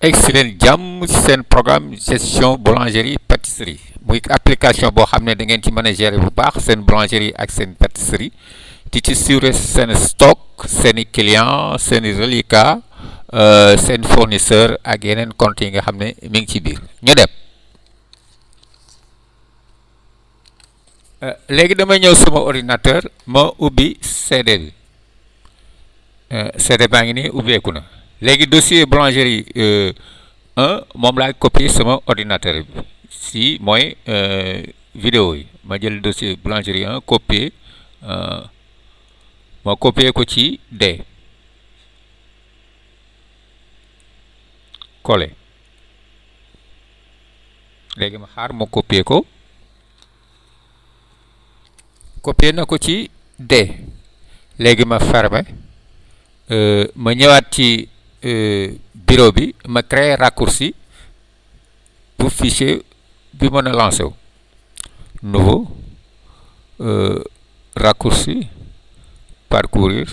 excellent jàmm ci seen programme gestion boulangerie pâtisserie muy application boo xam ne da ngeen ci mën a gérer bu baax seen boulangerie ak seen pâtisserie di ci suivre seen stock seen i client seen i reliquat seen fournisseur ak yeneen compte yi nga xam ne mi ngi ci biir ñu dem. léegi damay ñëw sama ordinateur ma ubbi CD bi CD baa ngi nii ubbeeku na. léegi dossier boulangerie 1 moom laay copier sama ordinateur bi si mooy vidéo yi ma jël dossier boulangerie 1 copier ma copier ko ci D coller léegi ma xaar ma copier ko copier na ko ci D léegi ma fermer ma ñëwaat ci bureau bi ma créer raccourci pour fichier bi mën a lancer wu nouveau raccourci parcourir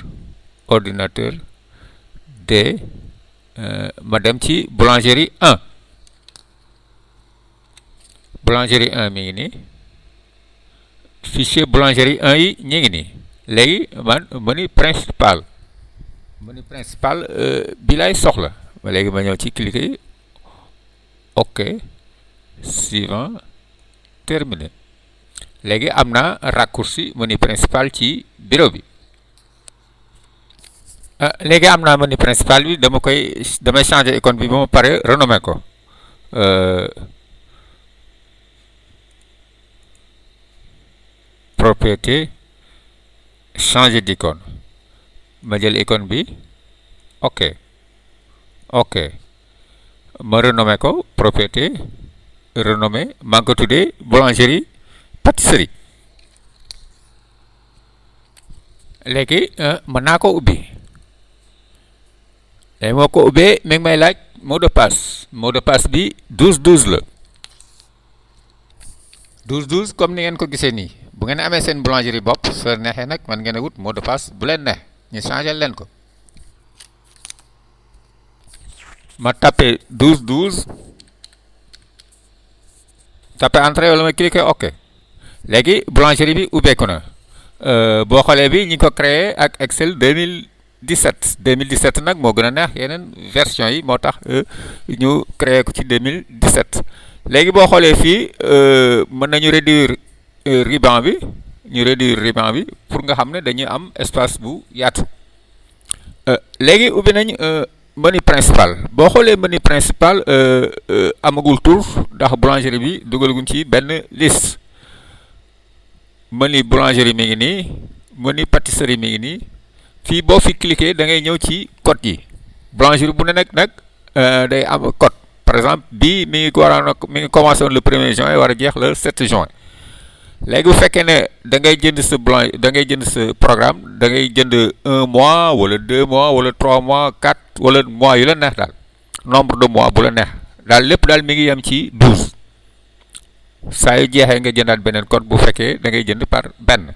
ordinateur D ma dem ci boulangerie 1 boulangerie 1 mi ngi nii fichier boulangerie 1 yi ñu ngi nii léegi man menu principal bi lay soxla ba léegi ma ñëw ci cliquer ok suivant terminé léegi am na raccourci menu principal ci bureau bi léegi am naa menu principal bi damay changer icône bi ba ma pare renommer ko propriété changer d'icône ma jël icône bi ok ma renommer ko propriété renommer maa ngi ko tuddee boulangerie pâtisserie léegi mën naa ko ubbi léegi moo ko ubbee mi ngi may laaj mot de passe bi 12 la 12 comme ni ngeen ko gisee nii bu ngeen amee seen boulangerie bopp soo neexee nag man ngeen a wut mot de passe bu leen neex ñu changé leen ko ma tapé 12 tapé entrée wala ma cliquer ok léegi boulangerie bi ubbeeku na boo xoolee bi ñi ko créé ak Excel 2017 nag moo gën a neex yeneen version yi moo tax ñu créé ko ci 2017 léegi boo xoolee fii mën nañu réduire ruban bi pour nga xam ne dañuy am espace bu yaatu léegi ubbi nañ menu principal boo xoolee menu principal amagul tur ndax boulangerie bi dugalguñ ci benn liste menu boulangerie mi ngi nii menu pâtisserie mi ngi nii fii boo fi cliquer da ngay ñëw ci code yi boulangerie bu ne nag day am code par exemple bii mi ngi commencé woon le 1er juin war a jeex le 7 juin léegi bu fekkee ne da ngay jënd sa programme da ngay jënd 1 mois wala 2 mois wala 3 mois 4 wala mois yu la neex daal nombre de mois bu la neex daal lépp daal mi ngi yem ci 12 saa yu jeexee nga jëndaat beneen code bu fekkee da ngay jënd par benn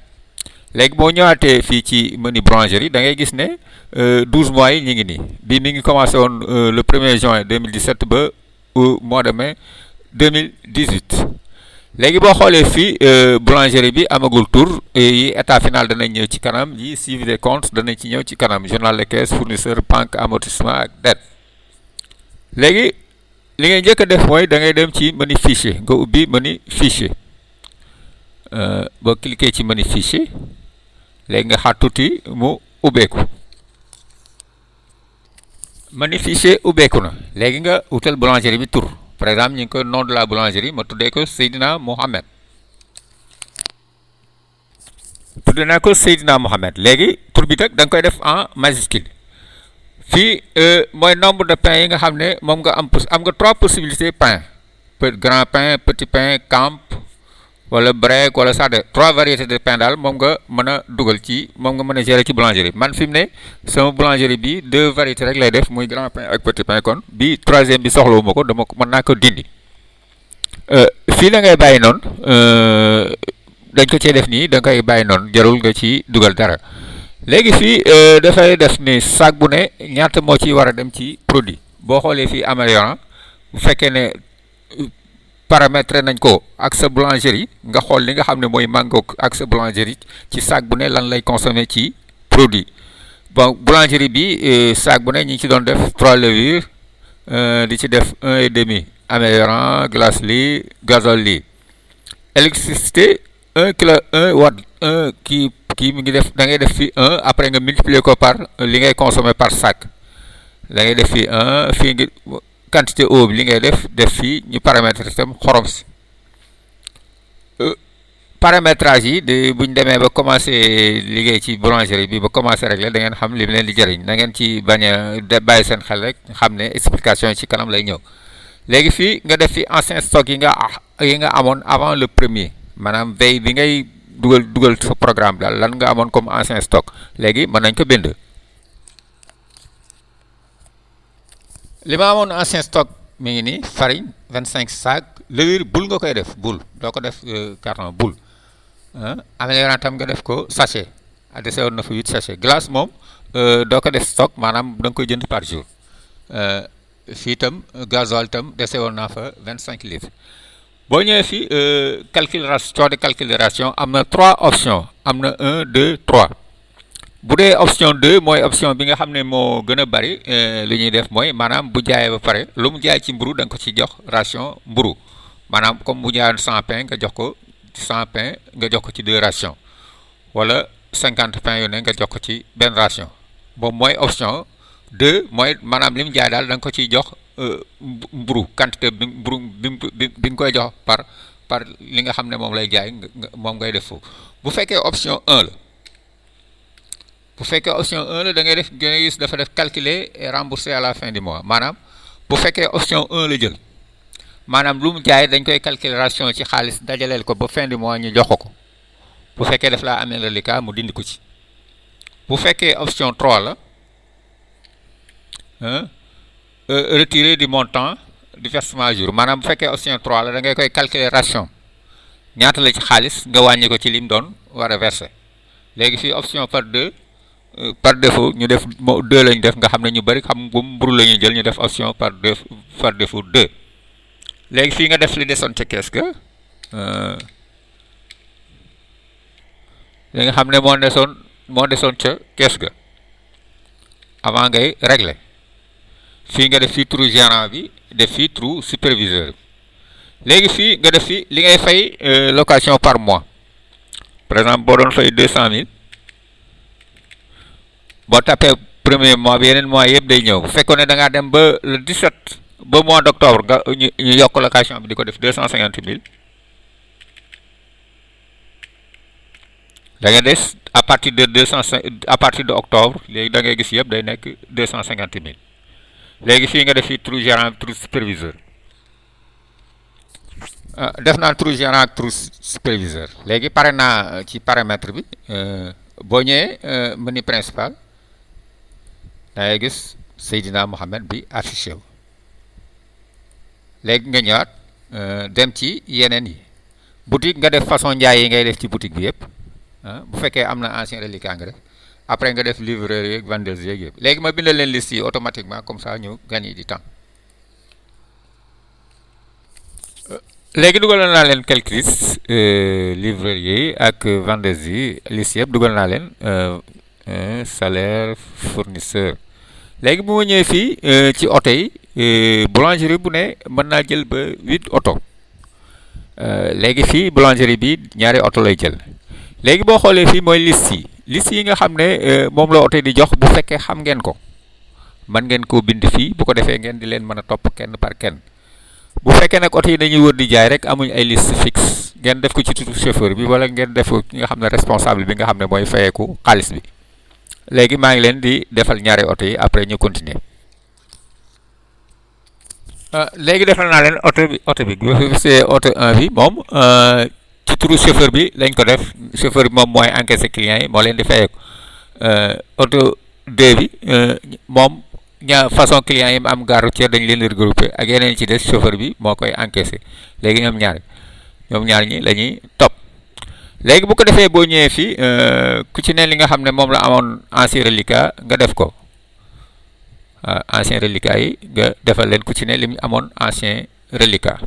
léegi boo ñëwaatee fii ci menu boulangerie da ngay gis ne 12 mois yi ñu ngi nii bii mi ngi commencé woon le 1er juin 2017 ba mois de mai 2018 léegi boo xoolee fii boulangerie bi amagul tour yi état final danañ ñëw ci kanam yi suivi des comptes danañ ci ñëw ci kanam journal de caisse fournisseur banque amortissement ak dette léegi li ngay njëkk a def mooy da ngay dem ci menu fichier nga ubbi menu fichier boo cliquer ci menu fichier léegi nga xaar tuuti mu ubbeeku menu fichier ubbeeku na léegi nga wutal boulangerie bi tur par exemple ñu ngi ko nom de la boulangerie ma tuddee ko Seydina Mohamed léegi tur bi nag da nga koy def en majuscule fii mooy nombre de pain yi nga xam ne moom nga am nga 3 possibilités pain grand pain petit pain camp wala break wala ça de 3 variétés de pain daal moom nga mën a dugal ci moom nga mën a gérer ci boulangerie man fi mu ne sama boulangerie bi 2 variétés rek lay def muy grand pain ak petit pain kon bi 3e bi soxlawuma ko mën naa ko dindi fii la ngay bàyyi noonu dañ ko cee def nii da nga koy bàyyi noonu jarul nga ci dugal dara léegi fii dafay def ni sac bu ne ñaata moo ci war a dem ci produit boo xoolee fii améliorant bu fekkee ne paramétrer nañ ko ak sa boulangerie nga xool li nga xam ne mooy mangoog ak sa boulangerie ci sac bu ne lan lay consommer ci produit. Bon boulangerie bi sac bu ne ñu ngi ci doon def 3 levures di ci def 1,5 améliorant glace lii gazole lii. Électricité 1 kilo 1 watt 1 kii mi ngi def da ngay def fii 1 après nga multiplier ko par li ngay consommer par sac da ngay def fii 1 fii ngi quantité eau bi li ngay def fii ñu paramètre itam xorom si paramétrage yi de bu ñu demee ba commencé liggéey ci boulangerie bi ba commencé régler da ngeen xam li mu leen di jëriñ na ngeen ci bañ a bàyyi seen xel rek xam ne explication yi ci kanam lay ñëw. léegi fii nga def fi ancien stock yi nga amoon avant le premier maanaam veille bi ngay dugal sa programme daal lan nga amoon comme ancien stock léegi mën nañ ko bind. li ma amoon ancien stock mi ngi nii farine 25 sacs levure boule nga koy def boule doo ko def carton boule améliorant tam nga def ko sachet dese woon na fa 8 sachet glace moom doo ko def stock maanaam da nga koy jënd par jour. fii itam gasoil itam dese woon naa fa 25 litres boo ñëwee fii calculation am na 3 options am na 1 2 3 bu dee option 2 mooy option bi nga xam ne moo gën a bari li ñuy def mooy maanaam bu jaayee ba pare lu mu jaay ci mburu da nga ko ci jox ration mburu maanaam comme bu jaayoon 100 pain nga jox ko 100 pain nga jox ko ci 2 rations wala 50 pain yu ne nga jox ko ci benn ration boobu mooy option 2 mooy maanaam li mu jaay daal da nga ko ciy jox mburu quantité bi mburu bi nga koy jox par li nga xam ne moom lay jaay moom ngay def foofu. bu fekkee option 1 la bu fekkee option 1 la da ngay gis dafa def calculer et rembourser à la fin du mois maanaam bu fekkee option 1 la jël maanaam lu mu jaay dañ koy calculer ration ci xaalis dajaleel ko ba fin du mois ñu jox ko bu fekkee daf laa amee reliquat mu dindi ko ci. bu fekkee option 3 la. Retirer du montant du versement jour maanaam bu fekkee option 3 la da ngay koy calculer ration ñaata la ci xaalis nga wàññi ko ci lim doon war a verser léegi fii option par 2 par défaut ñu def 2 lañu def nga xam ne ñu bëri xam bu mburu la ñuy jël ñu def option par défaut 2 léegi fii nga def li desoon ca kees ga li nga xam ne moo desoon ca kees ga avant ngay régler fii nga def fii trou gérant bi def fii trou superviseur bi léegi fii nga def fii li ngay fay location par mois par exemple boo doon fay 200 000 boo tapé premier mois bi yeneen mois yëpp day ñëw bu fekkoon ne da ngaa dem ba le 17 ba mois d' octobre nga ñu yokk location bi di ko def 250 000 da nga des à partir de octobre léegi da ngay gis yëpp day nekk 250 000 léegi fii nga def fii trou gérant trou superviseur def naa trou gérant ak trou superviseur léegi pare naa ci paramètre bi boo ñëwee menu principal da ngay gis Seydina Mohamed bi affiché wu léegi nga ñëwaat dem ci yeneen yi boutique nga def façon njaay yi ngay def ci boutique bi yëpp bu fekkee am na ancien reliquat nga def après nga def livreur yeeg vendeuse yeeg yëpp léegi ma bindal leen liste yi automatiquement comme ça ñu gagner du temps léegi dugal naa leen quelques listes livreur yi ak vendeuse yi liste yëpp dugal naa leen salaire fournisseur léegi bu ma ñëwee fii ci oto yi boulangerie bu ne mën naa jël ba 8 oto léegi fii boulangerie bi ñaari oto lay jël léegi boo xoolee fii mooy liste yi nga xam ne moom la oto di jox bu fekkee xam ngeen ko mën ngeen koo bind fii bu ko defee ngeen di leen mën a topp kenn par kenn bu fekkee nag oto yi dañuy wër di jaay rek amuñ ay liste fixe ngeen def ko ci turu chauffeur bi wala ngeen def ko ki nga xam ne responsable bi nga xam ne mooy fayeeku xaalis bi léegi maa ngi leen di defal ñaari oto yi après ñu continuer léegi defal naa leen oto bi bu c'est oto 1 bi moom ci turu chauffeur bi lañ ko def chauffeur bi moom mooy encaissé clients yi moo leen di fayeeku oto 2 bi moom façon client yi am gare routière dañ leen di regroupé ak yeneen ci des chauffeur bi moo koy encaissé léegi ñoom ñaar ñi la ñuy topp léegi bu ko defee boo ñëwee fii ku ci ne li nga xam ne moom la amoon ancien reliquat nga def ko ancien reliquat yi nga defal leen ku ci ne li mu amoon ancien reliquat.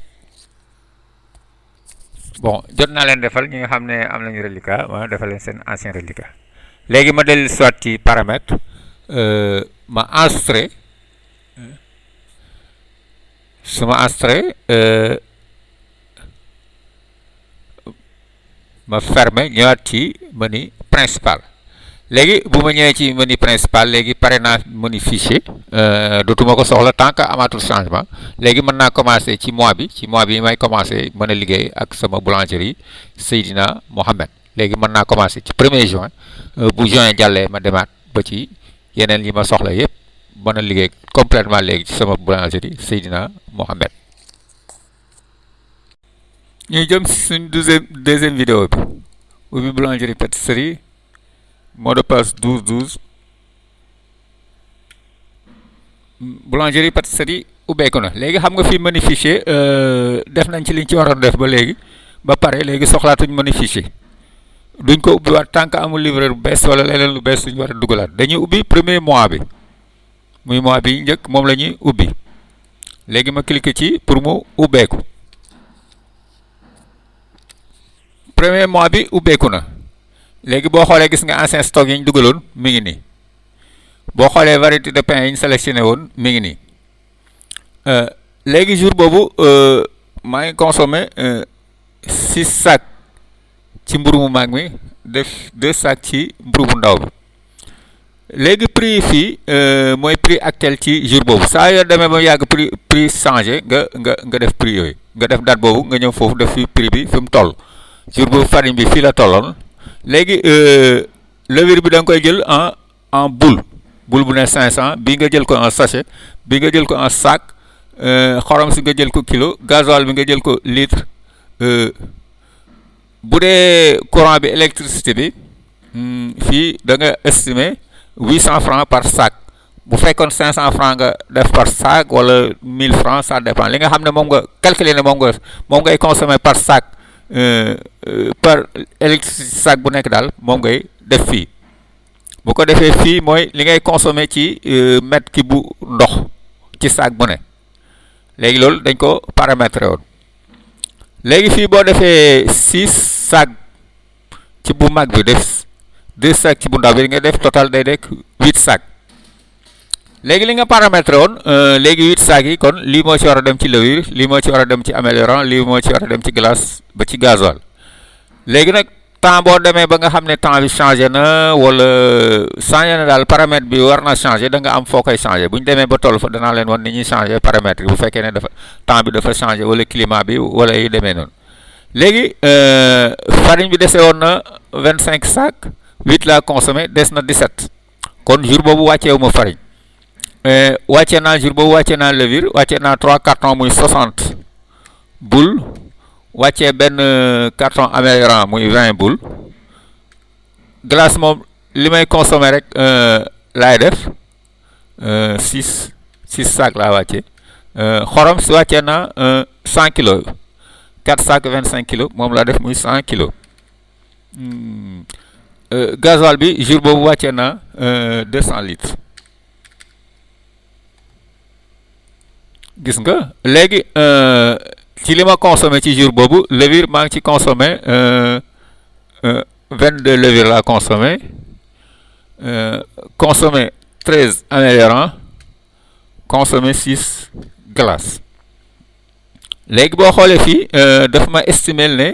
bon jot naa leen defal ñi nga xam ne am nañu reliquat ma defal leen seen ancien reliquat. léegi ma dellu soit ci paramètre ma enregistré su ma enregistré ma fermé ñëwaat ci menu principal. léegi bu ma ñëwee ci menu principal léegi pare naa menu fichier dootuma ko soxla tant que amatul changement. léegi mën naa commencer ci mois bi may commencer mën a liggéey ak sama boulangerie Seydina Mohamed. léegi mën naa commencer ci 1er juin bu juin jàllee ma demaat ba ci yeneen yi ma soxla yëpp mën a liggéey complètement léegi ci sama boulangerie Seydina Mohamed. ñuy jëm si suñ deuxième vidéo bi ubbi boulangerie pâtisserie mot de passe 12 boulangerie pâtisserie ubbeeku na. léegi xam nga fi menu fichier def nañ ci liñ ci waroon def ba léegi ba pare léegi soxlaatuñ menu fichier duñ ko ubbiwaat tant que amul livreur bu bees wala leneen lu bees suñu war a dugalaat. dañuy ubbi premier mois bi muy mois bi njëkk moom la ñuy ubbi. léegi ma cliquer ci pour mu ubbeeku. premier mois bi ubbeeku na. léegi boo xoolee gis nga ancien stock yi ñu dugaloon mi ngi nii. boo xoolee variété de pain yi ñu sélectionné woon mi ngi nii. léegi jour boobu maa ngi consommé 6 sacs ci mburu mu mag mi def 2 sacs ci mburu bu ndaw bi. léegi prix fii mooy prix actuel ci jour boobu saa yoo demee ba yàgg prix changé nga def prix yooyu nga def date boobu nga ñëw foofu def fi prix bi fi mu toll. jour boobu farine bi fii la tolloon. léegi levure bi da nga koy jël en boule bu ne 500 bii nga jël ko en sachet bii nga jël ko en sac xorom si nga jël ko kilo gasoil bi nga jël ko litre. bu dee courant bi électricité bi fii da nga estimer 800 francs par sac. bu fekkoon 500 francs nga def par sac wala 1000 francs ça dépend li nga xam ne moom nga calculer ne moom ngay consommer par sac. par électricité sac bu nekk daal moom ngay def fii. bu ko defee fii mooy li ngay consommer ci mètre ki bu ndox ci sac bu ne. léegi loolu dañ ko paramétrer woon. léegi fii boo defee 6 sac ci bu mag bi def 2 sac ci bu ndaw bi nga def total day dekk 8 sac. léegi li nga paramétrer woon léegi 8 sacs yi kon lii moo ci war a dem ci levure lii moo ci war a dem ci améliorant lii moo ci war a dem ci glace ba ci gasoil. léegi nag temps boo demee ba nga xam ne temps bi changé na wala changé na daal paramètre bi war na changé da nga am foo koy changé bu ñu demee ba toll fa danaa leen wan ni ñuy changé paramètre bu fekkee ne dafa temps bi dafa changé wala climat bi wala yu demee noonu. léegi farine bi dese woon na 25 sacs 8 laa consommé des na 17 kon jour boobu wàcceewu ma farine. wàcce naa jour boobu wàcce naa levure wàcce naa 3 cartons muy 60 boules wàccee benn carton améliorant muy 20 boules. glace moom li may consommer rek laay def 6 sacs laa wàcce. xorom si wàccee naa 100 kilos 4 sacs 25 kilos moom laa def muy 100 kilos. gasoil bi jour boobu wàccee naa 200 litres. gis nga léegi ci li ma consommé ci jour boobu levure maa ngi ci consommé 22 levure laa consommé consommé 13 améliorant consommé 6 glace. léegi boo xoolee fii daf ma estimer ne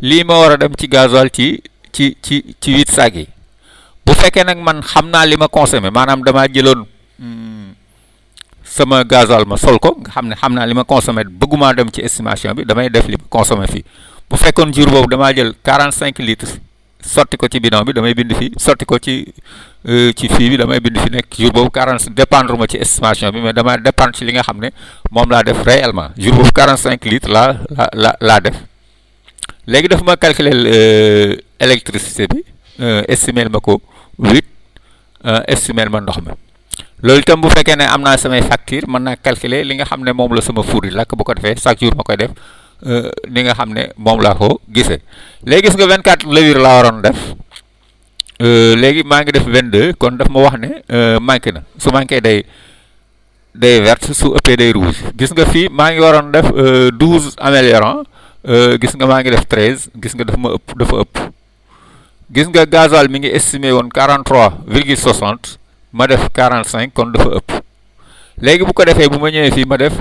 lii ma war a dem ci gasoil ci 8 sacs yi. bu fekkee nag man xam naa li ma consommé maanaam damaa jëloon sama gasoil ma sol ko nga xam naa li ma consommé bëgguma dem ci estimation bi damay def li ma consommé fii. bu fekkoon jour boobu damaa jël 45 litres sotti ko ci bidon bi damay bind fii sotti ko ci fii bi damay bind fi nekk jour boobu 40 dépendre ma ci estimation bi mais dama dépendre ci li nga xam ne moom laa def réellement jour boobu 45 litres laa def. léegi daf ma calculer électricité bi estimer ma ko 8 estimer ma ndox mi. loolu itam bu fekkee ne am naa samay facture mën naa calculer li nga xam ne moom la sama four yi lakk bu ko defee chaque jour ma koy def li nga xam ne moom laa ko gisee. léegi gis nga 24 levure laa waroon def léegi maa ngi def 22 kon daf ma wax ne manqué na su manqué day day verte su ëppee day rouge gis nga fii maa ngi waroon def 12 améliorant gis nga maa ngi def 13 gis nga dafa ëpp gis nga gasoil mi ngi estimé woon 43,60 ma def 45 kon dafa ëpp léegi bu ko defee bu ma ñëwee fii ma def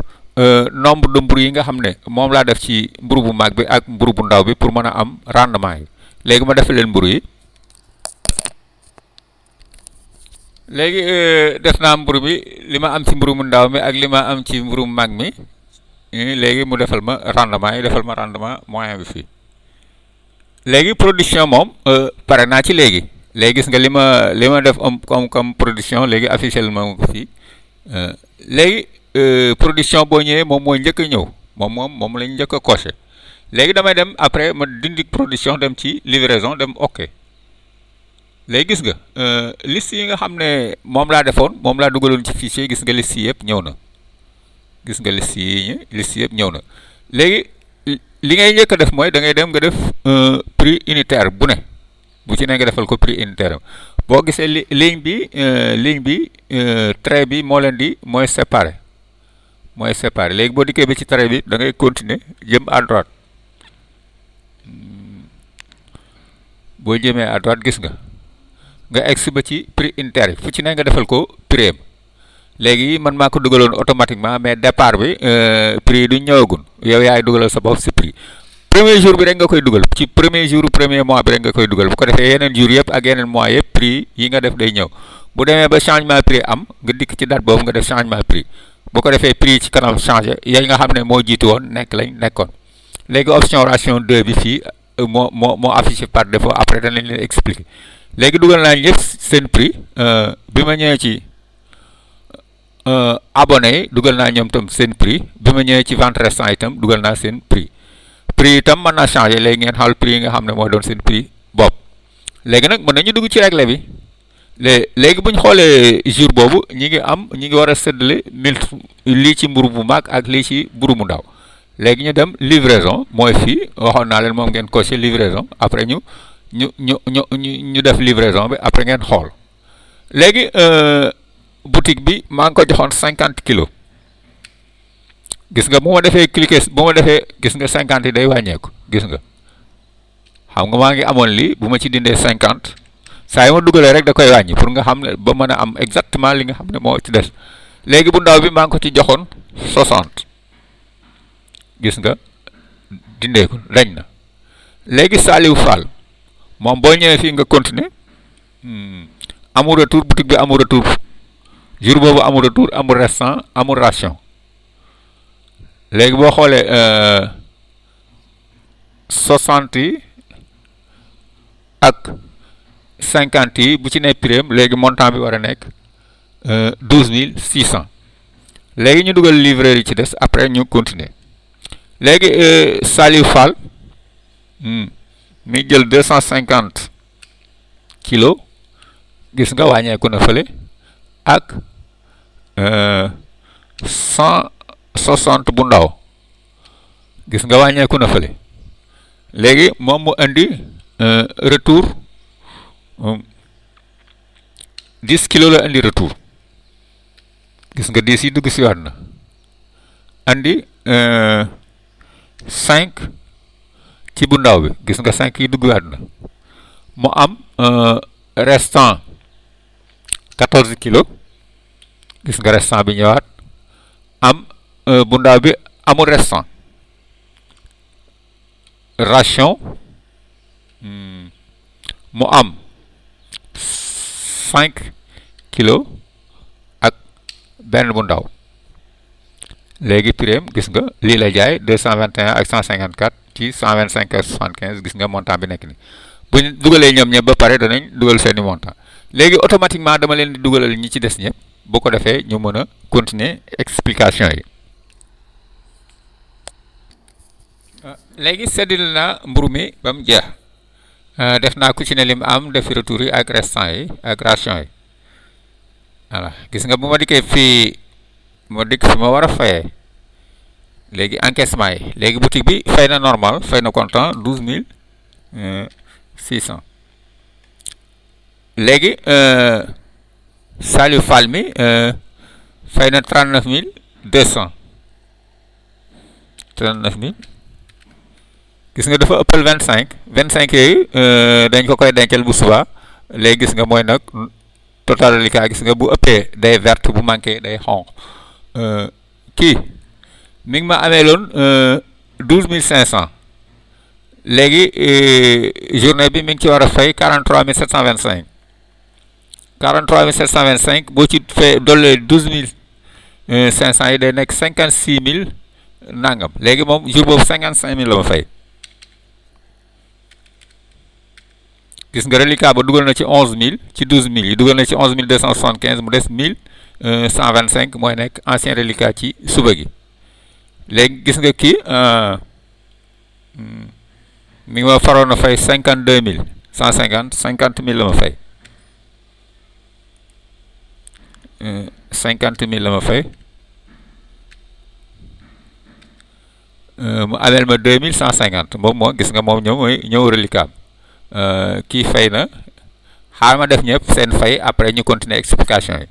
nombre de mburu yi nga xam ne moom laa def ci mburu bu mag bi ak mburu bu ndaw bi pour mën a am rendement yi léegi ma def leen mburu yi léegi def naa mburu bi li ma am ci mburu mu ndaw mi ak li ma am ci mburu mu mag mi léegi mu defal ma rendement yi defal ma rendement moyen bi fii léegi production moom pare naa ci léegi gis nga li ma def comme production léegi affiché ma ko fii léegi production boo ñëwee moom mooy njëkk a ñëw moom lañ njëkk a coché léegi damay dem après ma dindi production dem ci livraison dem ok léegi gis nga liste yi nga xam ne moom laa defoon moom laa dugaloon ci fichier gis nga liste yi yëpp ñëw na gis nga liste yëpp ñëw na léegi li ngay njëkk a def mooy da ngay dem nga def prix unitaire bu ne bu ci ne nga defal ko prix unitaire boo gisee ligne bi trait bi moo leen di mooy séparé léegi boo dikkee ba ci trait bi da ngay continuer jëm à droite boo jëmee à droite gis nga egsi ba ci prix unitaire fu ci ne nga defal ko prix am léegi man maa ko dugaloon automatiquement mais départ bi prix du ñëwagun yow yaay dugalal sa bopp si prix premier jour bi rek nga koy dugal ci premier mois bi rek nga koy dugal bu ko defee yeneen jour yëpp ak yeneen mois yëpp prix yi nga def day ñëw bu demee ba changement prix am nga dikk ci date boobu nga def changement prix bu ko defee prix ci kanam changé yooyu nga xam ne moo jiitu woon nekkoon léegi option ration 2 bi fii moo affiché par défaut après danañ leen expliquer léegi dugal naa ñëpp seen prix bi ma ñëwee ci abonné yi dugal naa ñoom itam seen prix bi ma ñëwee ci vente restant itam dugal naa seen prix itam mën naa changé léegi ngeen xool prix yi nga xam ne moo doon seen prix bopp léegi nag mën nañu dugg ci règle bi léegi bu ñu xoolee jour boobu ñi ngi war a séddale lii ci mburu bu mag ak lii ci mburu mu ndaw léegi ñu dem livraison mooy fii waxoon naa leen moom ngeen coché livraison après ñu def livraison bi après ngeen xool léegi boutique bi maa ngi ko joxoon 50 kilos gis nga bu ma defee gis nga 50 yi day wàññeeku gis nga xam nga maa ngi amoon lii bu ma ci dindee 50 saa yi ma dugalee rek da koy wàññi pour nga xam ne ba mën a am exactement li nga xam ne moo ci des léegi bu ndaw bi maa ngi ko ci joxoon 60 gis nga dindee ko dañ na léegi Saliou Fall moom boo ñëwee fii nga continuer amul retour boutique bi amul retour jour boobu amul retour amul restant amul ration léegi boo xoolee 60 yi ak 50 yi bu ci ne prix léegi montant bi war a nekk 12600 léegi ñu dugal livreur yi ci des après ñu continuer léegi Saliou Fall mi jël 250 kilos gis nga wàññeeku na fële ak 160 bu ndaw gis nga wàññeeku na fële léegi moom mu indi retour 10 kilos la indi retour gis nga 10 yi dugg si waat na andi 5 ci bu ndaw bi gis nga 5 yi dugg waat na mu am restant 14 kilos gis nga restant bi ñëwaat am bu ndaw bi amul restant ration mu am 5 kilos ak benn bu ndaw léegi prix gis nga lii la jaay 221 ak 154 ci 125 ak 75 gis nga montant bi nekk ni bu ñu dugalee ñoom ñëpp ba pare danañ dugal seeni montant léegi automatiquement dama leen di dugalal ñi ci des ñëpp bu ko defee ñu mën a continuer explication yi léegi seddil na mburu mi ba mu jeex def naa ku ci ne lim am def retour yi ak restant yi ak ration yi voilà gis nga bu ma dikkee fii ma dikk fi ma war a fayee léegi encaissement yi léegi boutique bi fay na normal fay na comptant 12600 léegi Saliou Fall mi fay na 39 200 39 000 gis nga dafa ëppal 25 yooyu dañ ko koy dencal bu subaa léegi gis nga mooy nag total reliquat gis nga bu ëppee day verte bu manqué day xonq kii mi ngi ma amee loon 12500 léegi journée bi mi ngi ci war a fay 43725 43725 boo ci fee dollee 12500 yi day nekk 56000 nangam léegi moom jour boobu 55000 la ma fay gis nga reliquat ba dugal na ci 11000 ci 12000 yi dugal na ci 11275 mu des 1125 mooy nekk ancien reliquat ci suba gi léegi gis nga kii mi ngi ma faroon a fay 52150 50000 la ma fay 50000 la ma fay mu ameel ma 2150 moom moo gis nga moom ñëw reliquat kii fay na xaar ma def ñëpp seen fay après ñu continuer explication yi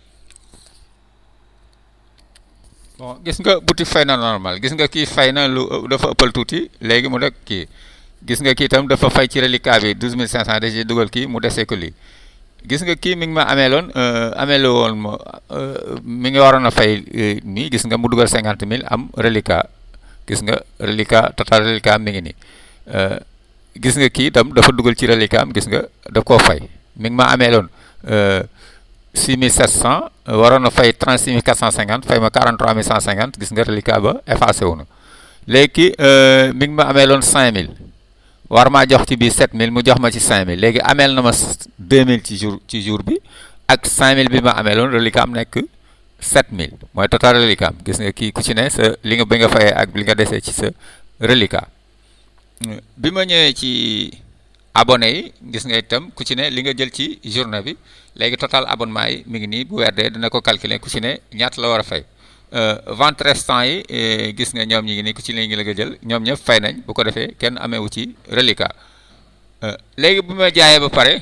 bon gis nga boutique fay na normal gis nga kii fay na lu dafa ëppal tuuti léegi mu def kii gis nga kii itam dafa fay ci reliquat bi 12500 da ci dugal kii mu desee ko lii gis nga kii mi ngi ma ameelu woon ma mi ngi waroon a fay nii gis nga mu dugal 50000 am reliquat gis nga reliquat total reliquat mi ngi nii gis nga kii itam dafa dugal ci reliquat am gis nga daf koo fay mi ngi ma ameeloon 6700 waroon a fay 36450 fay ma 43150 gis nga reliquat ba effacé wu na léegi mi ngi ma ameeloon 5000 war maa jox ci biir 7000 mu jox ma ci 5000 léegi ameel na ma 2000 ci jour bi ak 5000 bi ma ameeloon reliquat am nekk 7000 mooy total reliquat am gis nga kii ku ci ne sa li nga bi nga fayee ak li nga desee ci sa reliquat bi ma ñëwee ci abonné yi gis nga itam ku ci ne li nga jël ci journée bi léegi total abonnement yi mi ngi nii bu weer dee dina ko calculer ku ci ne ñaata la war a fay vente restant yi gis nga ñoom ñi ngi nii ku ci ne ngi la nga jël ñoom ñëpp fay nañ bu ko defee kenn ameewu ci reliquat léegi bu ma jaayee ba pare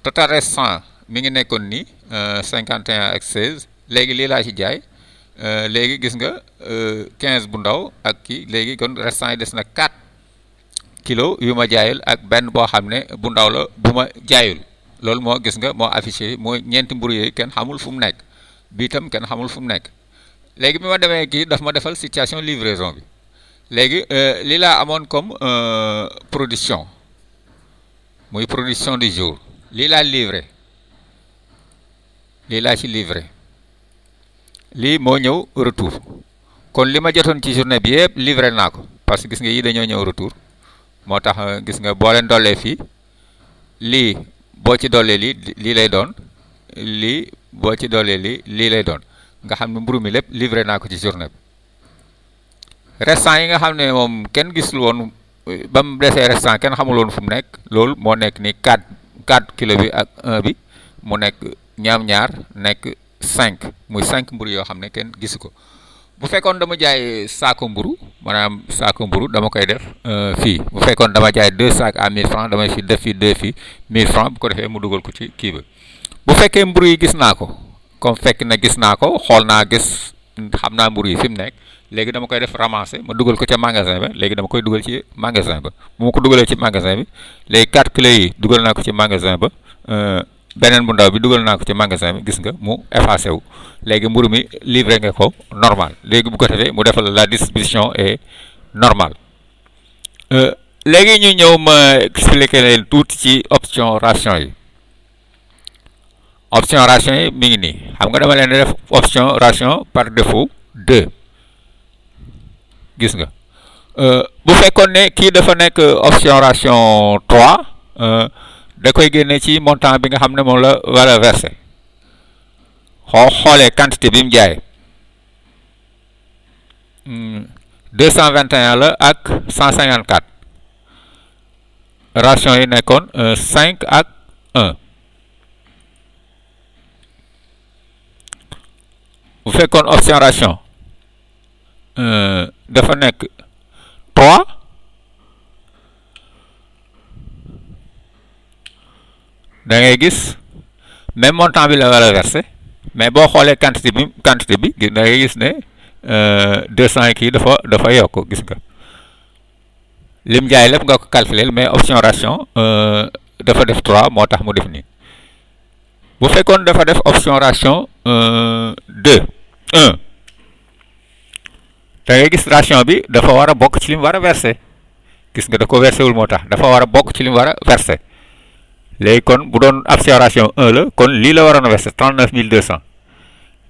total restant mi ngi nekkoon nii 51 ak 16 léegi lii laa ci jaay léegi gis nga 15 bu ndaw ak kii léegi kon restant yi des na 4 kilos yu ma jaayul ak benn boo xam ne bu ndaw la bu ma jaayul loolu moo gis nga moo affiché mooy ñeenti mburu yooyu kenn xamul fu mu nekk bii tam kenn xamul fu mu nekk léegi bi ma demee kii daf ma defal situation livraison bi léegi li laa amoon comme production muy production du jour lii laa livré lii laa ci livré lii moo ñëw retour kon li ma jotoon ci journée bi yëpp livré naa ko parce que gis nga yi dañoo ñëw retour moo tax gis nga boo leen dollee fii lii boo ci dollee lii lay doon lii boo ci dollee lii lay doon nga xam ne mburu mi lépp livré naa ko ci journée bi restant yi nga xam ne moom kenn gisul woon ba mu desee restant kenn xamul woon fu mu nekk loolu moo nekk ni 4 kilo bi ak 1 bi mu nekk ñaar nekk 5 muy 5 mburu yoo xam ne kenn gisu ko bu fekkoon dama jaay saako mburu maanaam saako mburu dama koy def fii bu fekkoon dama jaay 2 sacs à 1000 francs damay fi def fi 2 fi 1000 francs bu ko defee mu dugal ko ci kii ba bu fekkee mburu yi gis naa ko comme fekk na gis naa ko xool naa gis xam naa mburu yi fi mu nekk léegi dama koy def ramasser ma dugal ko ca magasin ba léegi dama koy dugal ci magasin ba bu ma ko dugalee ci magasin bi léegi 4 kilos yi dugal naa ko ci magasin ba beneen bu ndaw bi dugal naa ko ci magasin bi gis nga mu effacé wu léegi mburu mi livré nga ko normal léegi bu ko defee mu defal la distribution est normale léegi ñu ñëw ma expliquer leen tuuti ci option ration yi option ration yi mi ngi nii xam nga dama leen def option ration par défaut 2 gis nga bu fekkoon ne kii dafa nekk option ration 3 da koy génne ci montant bi nga xam ne moom la war a versé xoolee quantité bi mu jaay 221 la ak 154 ration yi nekkoon 5 ak 1 bu fekkoon option ration dafa nekk 3 da ngay gis même montant bi la war a versé mais boo xoolee quantité bi da ngay gis ne 200 kii dafa yokk gis nga lim jaay lépp nga ko calculer mais option ration dafa def 3 moo tax mu def nii bu fekkoon dafa def option ration 2 1 da ngay gis ration bi dafa war a bokk ci li mu war a verser gis nga da ko versé wul moo tax dafa war a bokk ci li mu war a verser léegi kon bu doon option ration 1 la kon lii la waroon a verser 39200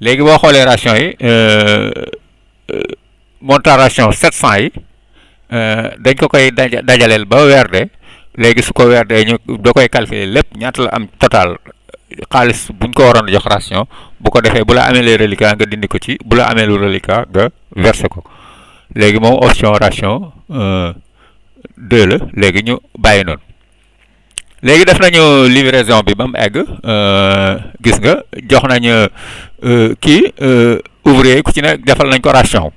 léegi boo xoolee ration yi montant ration 700 yi dañ ko koy dajaleel ba weer de léegi su ko weer de ñu da koy calculer lépp ñaata la am total xaalis buñ ko waroon a jox ration bu ko defee bu la amee les reliquats nga dindi ko ci bu la amee lu reliquat nga verser ko léegi moom option ration 2 la léegi ñu bàyyi noonu léegi def nañu livraison bi ba mu egg gis nga jox nañu ouvrier ku ci ne defal nañ ko ration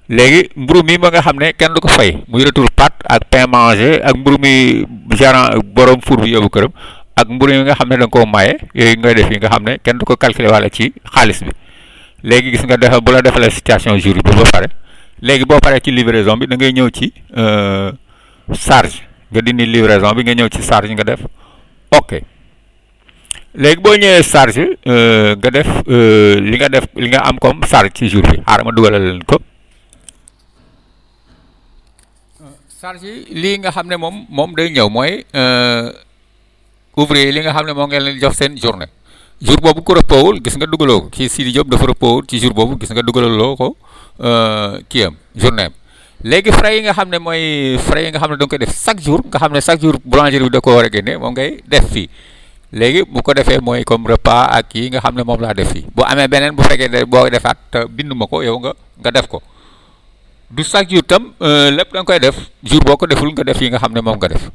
léegi mburu mi ba nga xam ne kenn du ko fay muy retour pâte ak pain mangé ak mburu mi gérant borom four bi yóbbu këram ak mburu yi nga xam ne da nga koo maye yooyu ngay def yi nga xam ne kenn du ko calculer walla ci xaalis bi léegi gis nga defal bu la defalee situation jour bi ba pare léegi boo paree ci livraison bi da ngay ñëw ci charge nga dindi livraison bi nga ñëw ci charge nga def ok léegi boo ñëwee charge nga def li nga am comme charge ci jour bi xaaral ma dugalal leen ko charge yi lii nga xam ne moom day ñëw mooy ouvrier li nga xam ne moo ngeen leen jox seen journée jour boobu ko repos gis nga dugaloo ko kii Sidi Diop dafa repos ci jour boobu gis nga dugalaloo ko kii am journée am léegi frais yi nga xam ne mooy frais yi nga xam ne da nga koy def chaque jour nga xam ne chaque jour boulangerie bi da ko war a génne moom ngay def fii léegi bu ko defee mooy comme repas ak yi nga xam ne moom laa def fii bu amee beneen bu fekkee de boo defaat te bindu ma ko yow nga def ko du chaque jour tam lépp da nga koy def jour boo ko deful nga def yi nga xam ne moom nga def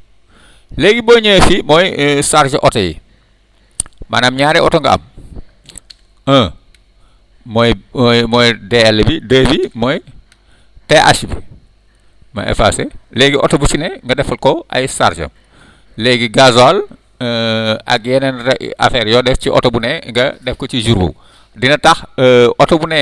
léegi boo ñëwee fii mooy charge oto yi maanaam ñaari oto nga am un mooy DL bi 2 bi mooy TH bi ma effacé léegi oto bu ci ne nga defal ko ay charge am léegi gasoil ak yeneen affaire yoo def ci oto bu ne nga def ko ci jour boobu dina tax oto bu ne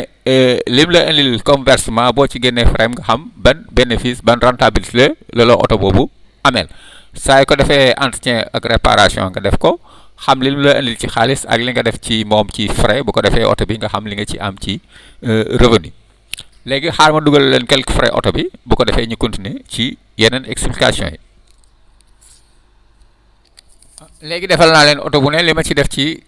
lim la indil comme versement boo ci génnee frais nga xam ban bénéfice ban rentabilité la oto boobu ameel saa yu ko defee entretien ak réparation nga def ko xam lim la indil ci xaalis ak li nga def ci moom ci frais bu ko defee oto bi nga xam li nga ci am ci revenu léegi xaar ma dugal leen quelques frais oto bi bu ko defee ñu continuer ci yeneen explication yi léegi defal naa leen oto bu ne li ma ci def ci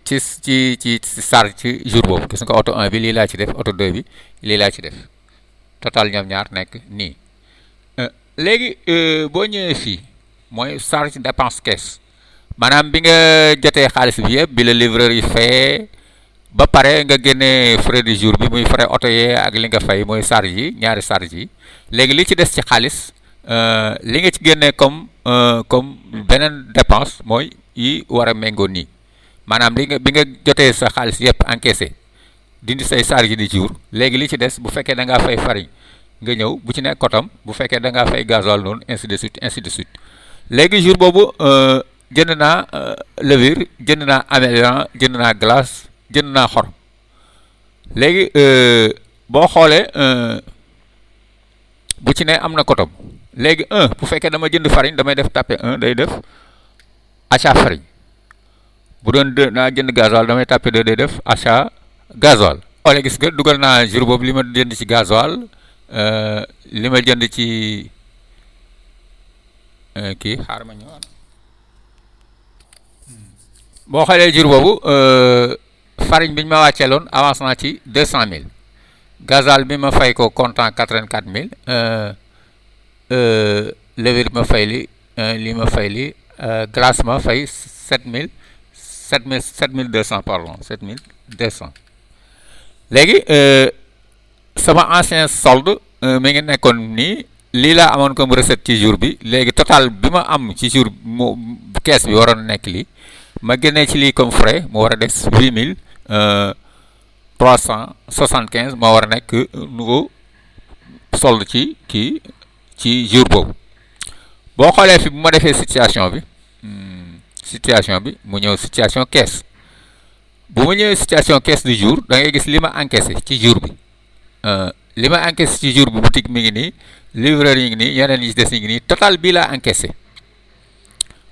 charge ci jour boobu gis nga oto 1 bi lii laa ci def oto 2 bi lii laa ci def total ñoom ñaar nekk nii léegi boo ñëwee fii mooy charge dépense caisse maanaam bi nga jotee xaalis bi yëpp bi la livreur yi fayee ba pare nga génnee frais du jour bi muy frais oto yee ak li nga fay mooy charge yi ñaari charge yi léegi li ci des ci xaalis li nga ci génnee comme beneen dépense mooy yi war a méngoo nii maanaam bi nga jotee sa xaalis yëpp encaissé dindi say charge du jour léegi li ci des bu fekkee da ngaa fay farine nga ñëw bu ci nekk kotom bu fekkee da ngaa fay gasoil noonu ainsi de suite léegi jour boobu jënd naa levure jënd naa améliorant jënd naa glace jënd naa xorom léegi boo xoolee bu ci ne am na kotom léegi bu fekkee dama jënd farine damay def tapé day def achat farine bu doon 2 naa jënd gasoil damay tapé 2 day def achat gasoil xoolee gis nga dugal naa jour boobu li ma jënd ci gasoil li ma jënd ci kii xaar ma ñëwaat boo xoolee jour boobu farine bi ñu ma wàcceeloon avance naa ci 200000 gasoil bi ma fay ko comptant 84000 levure ma fay li ma fay li glace ma fay 7200 pardon 7200 léegi sama ancien solde mi ngi nekkoon nii lii laa amoon comme recette ci jour bi léegi total bi ma am ci jour kees bi waroon nekk lii ma génnee ci lii comme frais mu war a des 8375 moo war a nekk nouveau solde ci jour boobu boo xoolee fi bu ma defee situation bi mu ñëw situation kees bu ma ñëwee situation caisse du jour da ngay gis li ma encaissé ci jour bi li ma encaissé ci jour bi boutique mi ngi nii livreur yi ngi nii yeneen yi des yi ngi nii total bii laa encaissé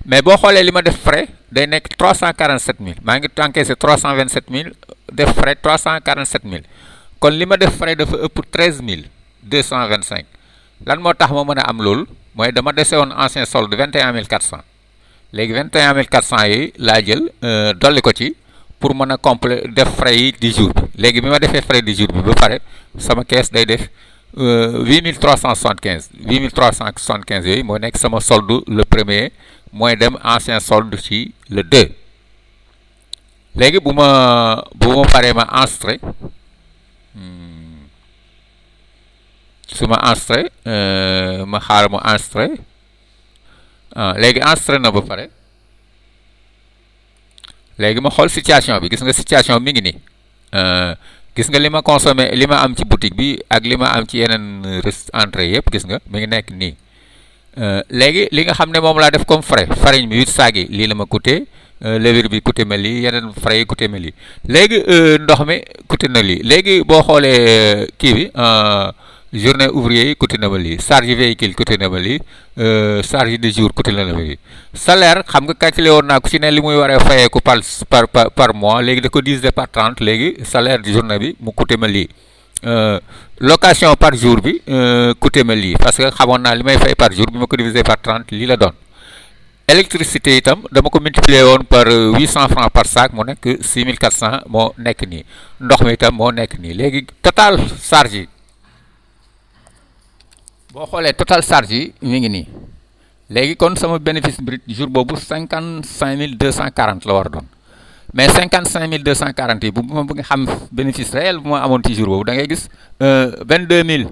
mais boo xoolee li ma def frais day nekk 347000 maa ngi encaissé 327000 def frais 347000 kon li ma def frais dafa ëpp 13225 lan moo tax ma mën a am loolu mooy dama dese woon ancien solde 21400 léegi 21400 yi laa jël dolli ko ci pour mën a complet def frais yi du jour bi léegi bi ma defee frais du jour bi ba pare sama caisse day def 8375 8375 yooyu moo nekk sama solde le premier mooy dem ancien solde ci le 2 léegi bu ma paree ma enregistré su ma enregistré ma xaar mu enregistré léegi enregistré na ba pare léegi ma xool situation bi gis nga situation mi ngi nii gis nga li ma consommé li ma am ci boutique bi ak li ma am ci yeneen entrée yëpp gis nga mi ngi nekk nii léegi li nga xam ne moom laa def comme frais farine bi 8 saag yi lii la ma coûté levure bi coûté ma lii yeneen frais yi coûté ma lii léegi ndox mi coûté na lii léegi boo xoolee kii bi journée ouvrier yi coûté na ma lii charge véhicule coûté na ma lii charge de jour coûté na ma lii salaire xam nga calculé woon naa ku ci ne li muy waree fayeeku par mois léegi da ko diviser par 30 léegi salaire de journée bi mu coûté ma lii location par jour bi coûté ma lii parce que xamoon naa li may fay par jour bi ma ko diviser par 30 lii la doon électricité itam dama ko multiplier woon par 800 francs par sac mu nekk 6400 moo nekk nii ndox mi itam moo nekk nii léegi total charge yi boo xoolee total charge yi mi ngi nii léegi kon sama bénéfice brut jour boobu 55240 la war a doon mais 55240 yi bu ma bëgg xam bénéfice réel bu ma amoon ci jour boobu da ngay gis 22000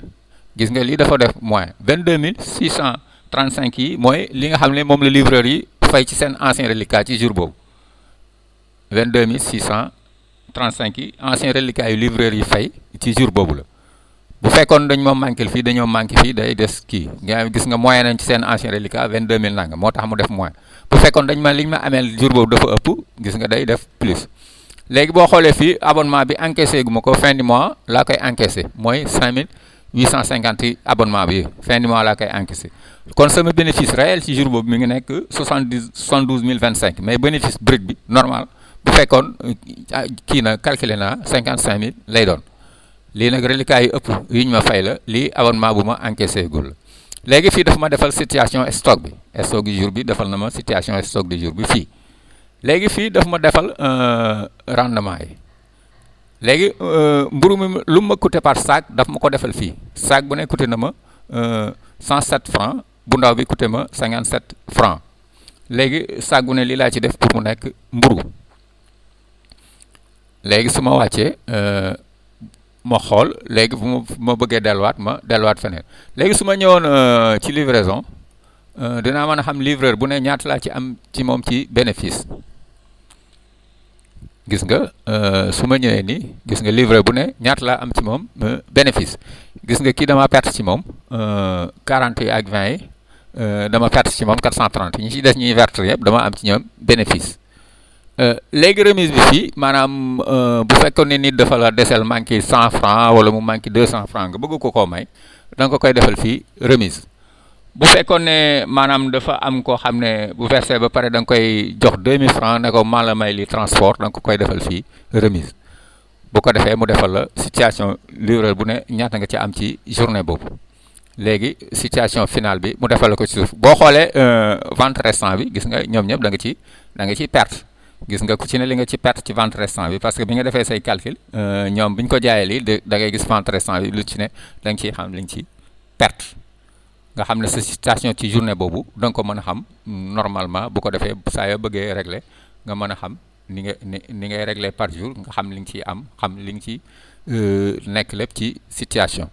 gis nga lii dafa def moins 22635 yi mooy li nga xam ne moom la livreur yi fay ci seen ancien reliquat ci jour boobu 22635 yi ancien reliquat yu livreur yi fay ci jour boobu la bu fekkoon dañ ma manqué fii dañoo manqué fii day des kii nga gis nga moyen nañ ci seen ancien reliquat 22000 nanga moo tax mu def moins bu fekkoon dañ ma liñ ma ameel jour boobu dafa ëpp gis nga day def plus léegi boo xoolee fii abonnement bi encaissé gu ma ko fin du mois laa koy encaissé mooy 5850 abonnement bi fin du mois laa koy encaissé kon sama bénéfice réel ci jour boobu mi ngi nekk 72025 mais bénéfice brut bi normal bu fekkoon kii na calculé naa 55000 lay doon lii nag reliquat yu ëpp yi ñu ma fay la lii abonnement bu ma encaissé gul la léegi fii dafa ma defal situation stock bi stock du jour bi defal na ma situation stock du jour bi fii léegi fii dafa ma defal rendement yi léegi mburu mi lu ma coûté par sac daf ma ko defal fii sac bu ne coûté na ma 107 francs bu ndaw bi coûté ma 57 francs léegi sac bu ne lii laa ci def pour mu nekk mburu léegi su ma wàccee ma xool léegi bu ma bëggee delluwaat feneen léegi su ma ñëwoon ci livraison dinaa mën a xam livreur bu ne ñaata laa ci am ci moom ci bénéfice gis nga su ma ñëwee nii gis nga livreur bu ne ñaata laa am ci moom bénéfice gis nga kii dama perte ci moom 40 yi ak 20 yi dama perte ci moom 430 ñi ci des ñuy vertre yëpp dama am ci ñoom bénéfice léegi remise bi fii maanaam bu fekkoon ne nit dafa la desel manqué 100 francs wala mu manqué 200 francs nga bëgg ko koo may da nga ko koy defal fii remise bu fekkoon ne maanaam dafa am koo xam ne bu versé ba pare da nga koy jox 2000 francs ne ko maa la may li transport da nga ko koy defal fii remise bu ko defee mu defal la situation livreur bu ne ñaata nga ci am ci journée boobu léegi situation finale bi mu defal la ko ci suuf boo xoolee vente restant bi gis nga ñoom ñëpp da nga ciy perte gis nga ku ci ne li nga ci perte ci vente restant bi parce que bi nga defee say calcul ñoom bi ñu ko jaayee lii da ngay gis vente restant bi lu ci ne da nga ciy xam li nga ci perte nga xam ne sa situation ci journée boobu da nga ko mën a xam normalement bu ko defee saa yoo bëggee régler nga mën a xam ni ngay régler par jour nga xam li nga ciy am xam li nga ci nekk lépp ci situation.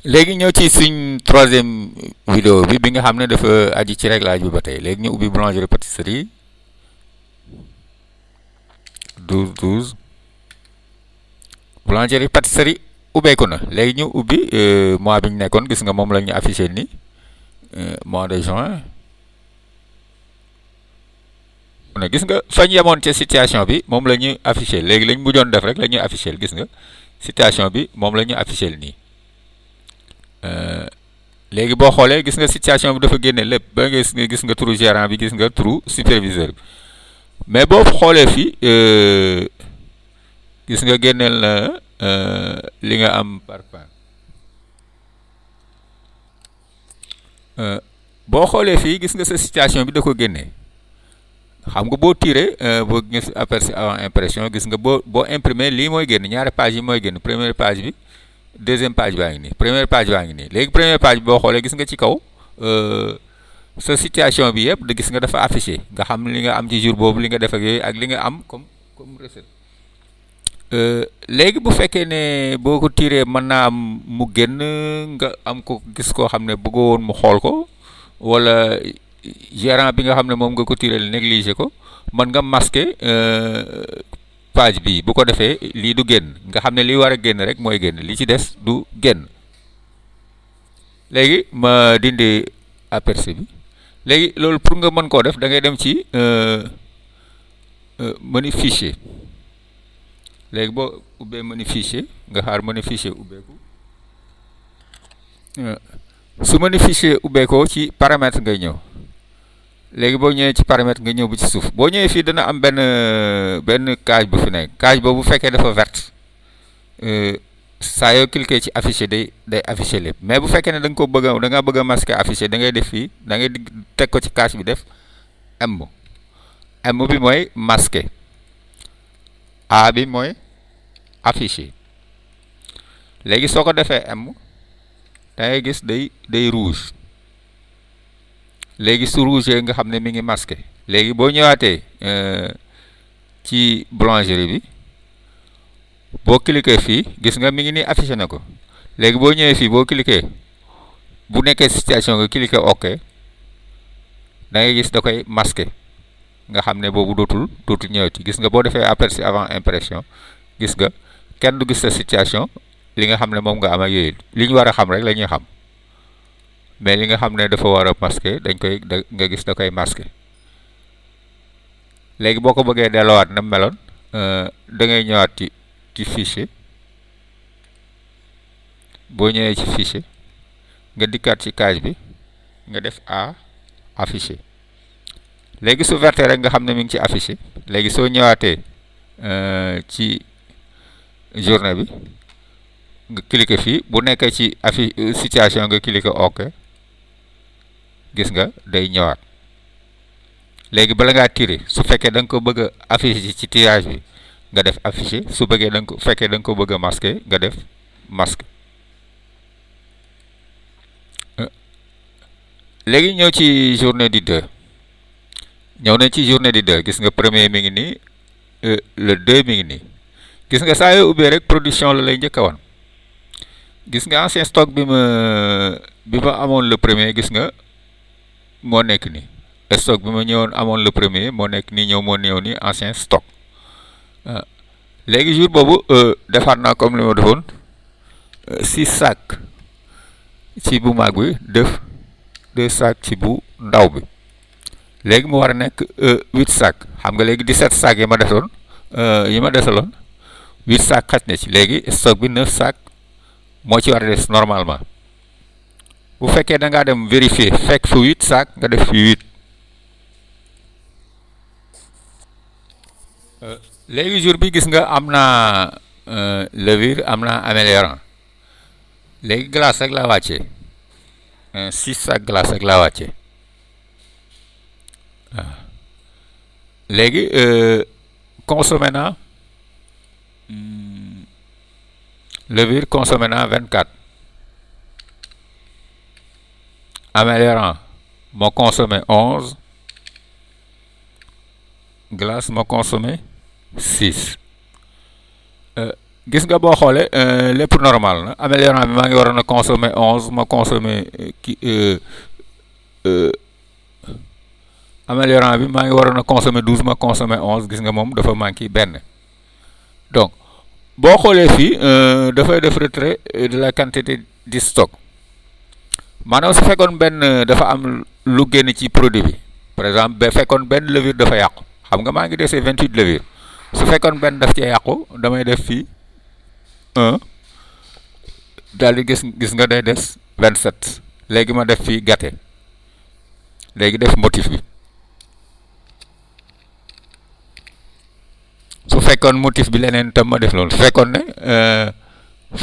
léegi ñëw ci suñ troisième vidéo bi nga xam ne dafa aji ci réglage bi ba tey léegi ñu ubbi boulangerie pâtisserie 12 boulangerie pâtisserie ubbeeku na léegi ñu ubbi mois bi ñu nekkoon gis nga moom la ñu affiché ni mois de juin ne gis nga fañ yemoon ca situation bi moom la ñuy affiché léegi lañ mujjoon def rek la ñuy affiché gis nga situation bi moom la ñu affiché nii léegi boo xoolee gis nga situation bi dafa génne lépp ba nga gis nga turu gérant bi gis nga turu superviseur bi mais boo xoolee fii gis nga génneel na li nga am par part boo xoolee fii gis nga sa situation bi da ko génnee xam nga boo tiré boo gis aperçu avant impression gis nga boo imprimé lii mooy génn ñaari page yi mooy génn première page bi deuxième page baa ngi nii première page baa ngi nii léegi première page bi boo xoolee gis nga ci kaw sa situation bi yëpp da gis nga dafa affiché nga xam li nga am ci jour boobu li nga def ak yooyu ak li nga am comme recette léegi bu fekkee ne boo ko tiré mën naa am mu génn nga am ko gis koo xam ne bëggoo woon mu xool ko wala gérant bi nga xam ne moom nga ko tiré négligé ko mën nga masquer page bi bu ko defee lii du génn nga xam ne li war a génn rek mooy génn li ci des du génn léegi ma dindi aperçu bi léegi loolu pour nga mën koo def da ngay dem ci menu fichier léegi boo ubbee menu fichier nga xaar menu fichier ubbeeku su menu fichier ubbeekoo ci paramètre ngay ñëw léegi boo ñëwee ci paramètre nga ñëw bu ci suuf boo ñëwee fii dana am benn case bu fi nekk case boobu bu fekkee dafa verte saa yoo cliquer ci afficher day afficher lépp mais bu fekkee ne da nga ko bëgg da nga bëgg a masquer afficher da ngay def fii da ngay teg ko ci case bi def M bi mooy masquer A bi mooy afficher léegi soo ko defee M da ngay gis day rouge léegi su rouge nga xam ne mi ngi masqué léegi boo ñëwaatee ci boulangerie bi boo cliquer fii gis nga mi ngi nii affiché na ko léegi boo ñëwee fii boo cliquer bu nekkee situation nga cliquer OK da ngay gis da koy masqué nga xam ne boobu dootul ñëwati gis nga boo defee aperçu avant impression gis nga kenn du gis sa situation li nga xam ne moom nga am ak yooyu li ñu war a xam rek la ñuy xam mais li nga xam ne dafa war a masqué nga gis da koy masqué léegi boo ko bëggee delloowaat na meloon da ngay ñëwaat ci fichier boo ñëwee ci fichier nga dikkaat ci case bi nga def affiché léegi su verte rek nga xam ne mi ngi ci affiché léegi soo ñëwaatee ci journée bi nga cliquer fii bu nekkee ci situation nga cliquer OK gis nga day ñëwaat léegi bala ngaa tirer su fekkee da nga ko bëgg a afficher ci tirage bi nga def afficher su bëggee fekkee da nga ko bëgg a masquer nga def masque léegi ñëw ci journée du 2 ñëw nañ ci journée du 2 gis nga premier mi ngi nii le 2 mi ngi nii gis nga saa yoo ubbee rek production la lay njëkk a wan gis nga ancien stock bi ma amoon le premier gis nga moo nekk nii stock bi ma ñëwoon amoon le premier moo nekk nii moo ñëw nii ancien stock léegi jour boobu defaat naa comme li ma defoon 6 sacs ci bu mag bi def 2 sacs ci bu ndaw bi léegi mu war a nekk 8 sacs xam nga léegi 17 sacs yi ma desaloon 8 sacs xaj na ci léegi stock bi 9 sacs moo ci war a des normalement bu fekkee da ngaa dem vérifier fekk fi 8 sacs nga def fi 8 léegi jour bi gis nga am naa levure am naa améliorant léegi glace rek laa wàccee 6 sacs glace rek laa wàccee waaw léegi consommé naa levure consommé naa 24 améliorant moo consommé 11 glace moo consommé 6 gis nga boo xoolee lépp normal na améliorant bi maa ngi waroon a consommé 11 ma consommé améliorant bi maa ngi waroon a consommé 12 ma consommé 11 gis nga moom dafa manqué benn donc boo xoolee fii dafay def retrait de la quantité du stock maanaam su fekkoon benn dafa am lu génn ci produit bi par exemple ba fekkoon benn levure dafa yàqu xam nga maa ngi dese 28 levure su fekkoon benn daf cee yàqu damay def fii 1 daal di gis nga day des 27 léegi ma def fii gâté léegi def motif bi su fekkoon motif bi leneen tam ma def loolu su fekkoon ne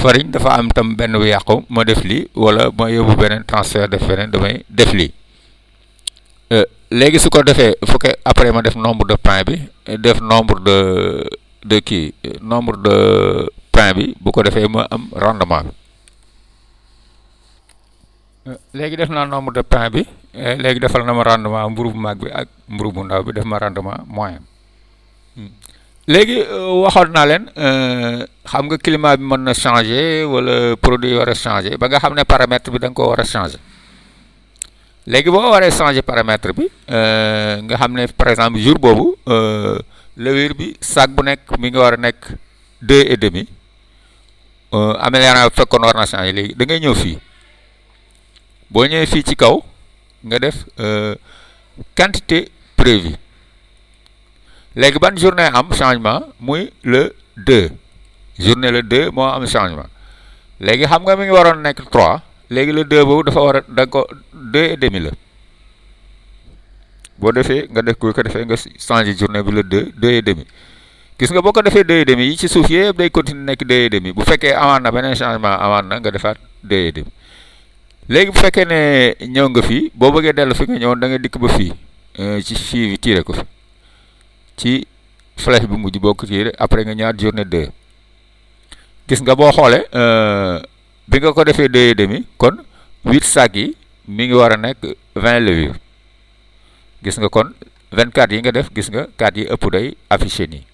farine dafa am tam benn bu yàqu ma def lii wala ma yóbbu beneen transfert def beneen damay def lii léegi su ko defee fekkee après ma def nombre de pain bi def nombre de kii nombre de pain bi bu ko defee ma am rendement bi léegi def naa nombre de pain bi léegi defal na ma rendement mburu bu mag bi ak mburu bu ndaw bi def ma rendement moyen léegi waxoon naa leen xam nga climat bi mën na changer wala produit yi war a changer ba nga xam ne paramètre bi da nga ko war a changer léegi boo waree changer paramètre bi nga xam ne par exemple jour boobu levure bi sac bu nekk mi nga war a nekk 2,5 améliorant bi fekkoon war na changer léegi da ngay ñëw fii boo ñëwee fii ci kaw nga def quantité prévue léegi ban journée am changement muy le 2 journée le 2 moo am changement léegi xam nga mi ngi waroon nekk 3 léegi le 2 boobu dafa war a da nga ko 2,5 la boo defee nga def ko defee nga changer journée bi le 2,5 gis nga boo ko defee 2,5 yi ci suuf yëpp day continuer nekk 2,5 bu fekkee amaat na beneen changement amaat na nga defaat 2,5 léegi bu fekkee ne ñëw nga fii boo bëggee dellu fi nga ñëwoon da nga dikk ba fii ci fii bi tiré ko fi ci flèche bi mujj boo ko tiré après nga ñaar journée 2 gis nga boo xoolee bi nga ko defee 2,5 kon 8 sacs yi mi ngi war a nekk 20 levures gis nga kon 24 yi nga def gis nga 4 yi ëpp day affiché nii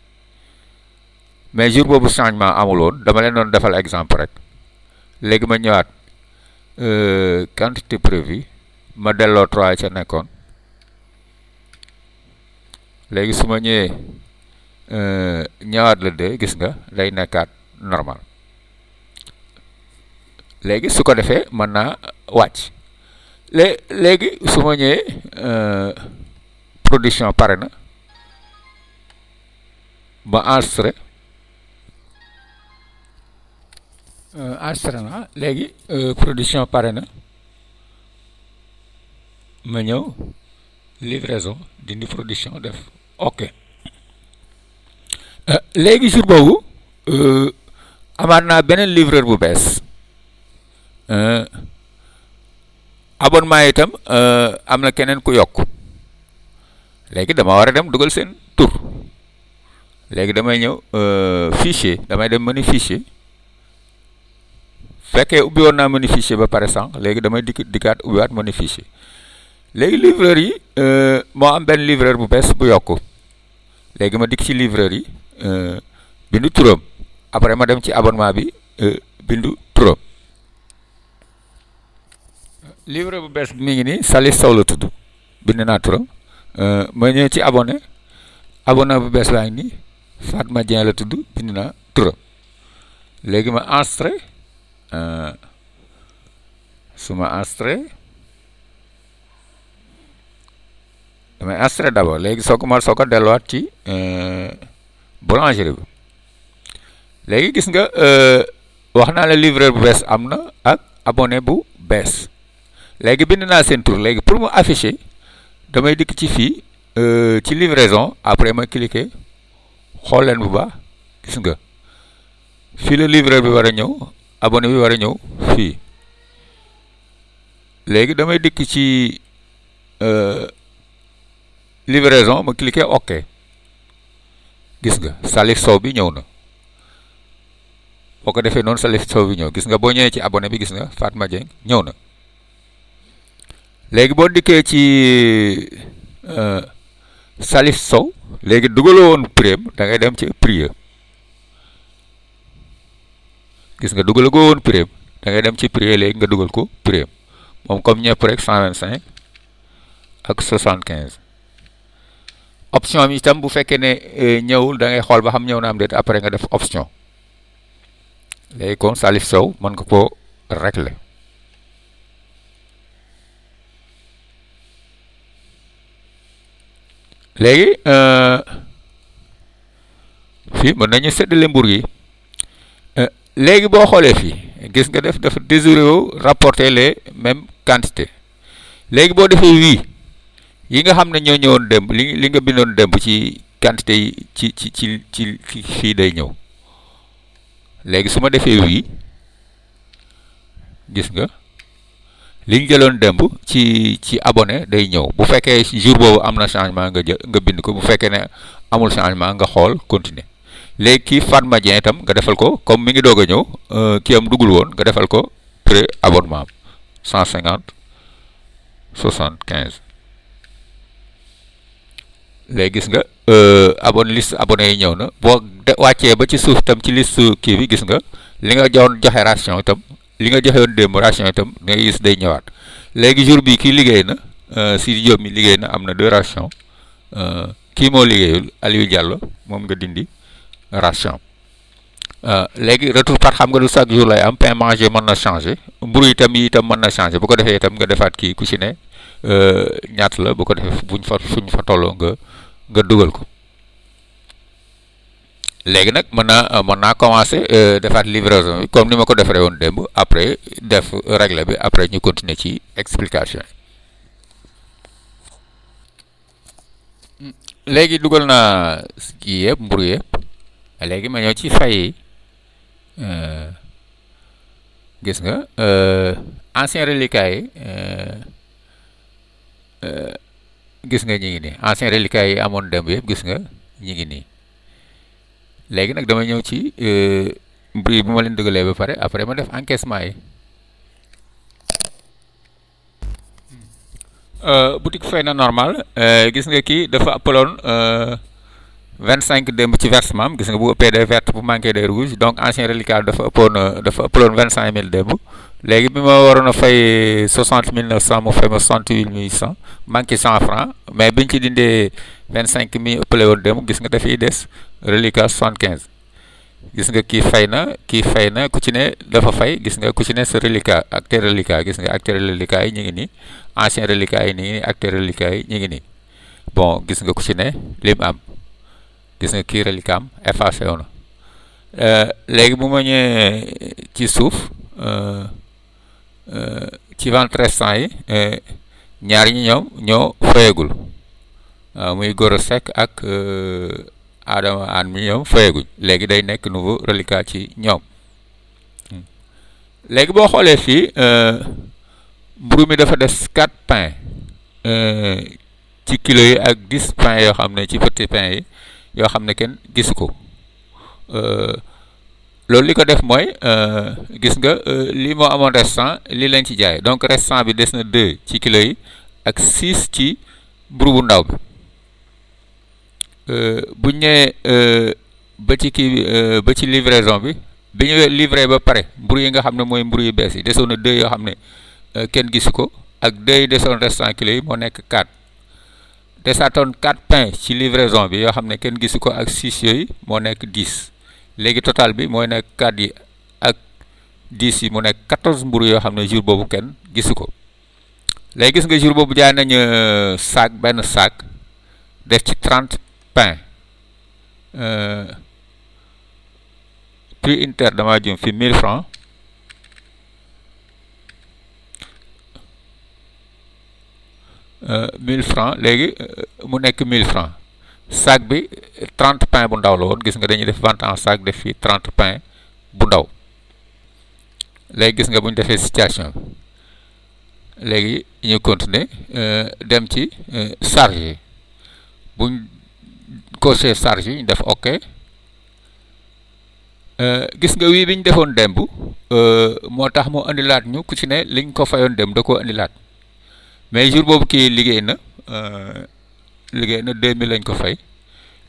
mais jour boobu changement amul woon dama leen doon defal exemple rek léegi ma ñëwaat quantité prévue ma delloo 3 ca nekkoon léegi su ma ñëwee ñëwaat la 2 gis nga day nekkaat normal léegi su ko defee mën naa wàcc léegi su ma ñëwee production pare na ma enregistré na léegi production pare na ma ñëw livraison dindi production def ok léegi jour boobu amaat naa beneen livreur bu bees abonnement itam am na keneen ku yokk léegi dama war a dem dugal seen tur léegi damay ñëw fichier damay dem menu fichier fekkee ubbi woon naa menu fichier ba pare sànq léegi damay dikkaat ubbiwaat menu fichier léegi livreur yi moo am benn livreur bu bees bu yokku léegi ma dikk ci livreur yi bindu turam après ma dem ci abonnement bi bindu turam livreur bu bees bi mi ngi nii Salif Sow la tudd bind naa turam ma ñëw ci abonné bu bees baa ngi nii Fatma Dieng la tudd bind naa turam léegi ma enregistré su ma enregistré damay enregistré d'abord léegi soo ko delluwaat ci boulangerie bi léegi gis nga wax naa la livreur bu bees am na ak abonné bu bees léegi bind naa seen tur léegi pour mu afficher damay dikk ci fii ci livraison après ma cliquer xool leen bu baax gis nga fii la livreur bi war a ñëw abonné bi war a ñëw fii léegi damay dikk ci livraison ma cliquer ok gis nga Salif Sow bi ñëw na boo ko defee noonu Salif Sow bi ñëw gis nga boo ñëwee ci abonné bi gis nga Fatma Dieng ñëw na léegi boo dikkee ci Salif Sow léegi dugaloo woon prime da ngay dem ci prix gis nga dugal ko woon prime da ngay dem ci prix léegi nga dugal ko prime moom comme ñëpp rek 125 ak 75 option bi itam bu fekkee ne ñëwul da ngay xool ba xam ñëw na am déet après nga def option léegi kon Salif Sow mën nga koo régler léegi fii mën nañu séddale mburu yi léegi boo xoolee fii gis nga def dafa désirer rapporter les mêmes quantités léegi boo defee wii yi nga xam ne ñoo ñëwoon démb li nga bindoon démb ci quantité yi ci fii day ñëw léegi su ma defee wii gis nga li ñu jëloon démb ci abonné day ñëw bu fekkee jour boobu am na changement nga bind ko bu fekkee ne amul changement nga xool continuer léegi kii Fatma Dieng itam nga defal ko comme mi ngi doog a ñëw kii am duggul woon nga defal ko pré abonnement am 150 75 léegi gis nga liste abonné yi ñëw na boo wàccee ba ci suuf itam ci liste kii bi gis nga li nga joxe ration itam li nga joxe woon démb ration itam da ngay gis day ñëwaat léegi jour bi kii liggéey na Sidi Diop mi liggéey na am na 2 rations kii moo liggéeyul Aliou Diallo moom nga dindi ration léegi retour par xam nga du chaque jour lay am pain mangé mën na changer mburu itam mën na changer bu ko defee itam nga defaat kii ku ci ne ñaata la bu ko defee fuñ fa tolloo nga dugal ko léegi nag mën naa commencer defaat livraison bi comme ni ma ko defaree woon démb après def règle bi après ñu continuer ci explication yi léegi dugal naa kii yëpp mburu yëpp léegi ma ñëw ci fay gis nga ancien reliquat yi gis nga ñi ngi nii ancien reliquat yi amoon démb yëpp gis nga ñi ngi nii léegi nag dama ñëw ci mbir yi bu ma leen dugalee ba pare après ma def encaissement yi boutique fay na normal gis nga kii dafa appaloon 25 démb ci versement am gis nga bu ëppee day verte bu manqué day rouge donc ancien reliquat dafa appaloon 25000 démb léegi bi ma waroon a fay 60 900 mu fay ma 68 800 manqué 100 francs mais biñ ci dindee 25 mi ëppale woon démb gis nga dafay des reliquat 75 gis nga kii fay na ku ci ne dafa fay gis nga ku ci ne sa reliquat acteur reliquat gis nga acteur reliquat yi ñu ngi nii ancien reliquat yi ñu ngi nii acteur reliquat yi ñu ngi nii bon gis nga ku ci ne lim am gis nga kii reliquat am effacé wu na léegi bu ma ñëwee ci suuf ci vente restant yi ñaar ñi ñoo fayagul muy Goro Seck ak Adama An mi ñoom fayaguñ léegi day nekk nouveau reliquat ci ñoom léegi boo xoolee fii mburu mi dafa des 4 pains ci kilo yi ak 10 pains yoo xam ne ci petit pains yi yoo xam ne kenn gisu ko loolu li ko def mooy gis nga lii moo amoon restant lii lañ ci jaay donc restant bi des na 2 ci kilo yi ak 6 ci mburu bu ndaw bi bu ñu ñëwee ba ci kii ba ci livraison bi ñu livré ba pare mburu yi nga xam ne mooy mburu yu bees yi desoon na 2 yoo xam ne kenn gisu ko ak 2 yi desoon restant kilo yi moo nekk 4 desaatoon 4 pains ci livraison bi yoo xam ne kenn gisu ko ak 6 yooyu moo nekk 10 léegi total bi mooy nekk 4 yi ak 10 yi mu nekk 14 mburu yoo xam ne jour boobu kenn gisu ko léegi gis nga jour boobu jaay nañu benn sac def ci 30 pains prix inter dama jëm fi 1000 francs léegi mu nekk 1000 francs sac bi 30 pains bu ndaw la woon gis nga dañuy def vente en sac def fi 30 pains bu ndaw léegi gis nga bu ñu defee situation bi léegi ñu continuer dem ci charge yi buñ coché charge yi ñu def ok gis nga wii bi ñu defoon démb moo tax mu indilaat ñu ku ci ne liñ ko fayoon démb da koo indilaat mais jour boobu kii liggéey na 2000 lañ ko fay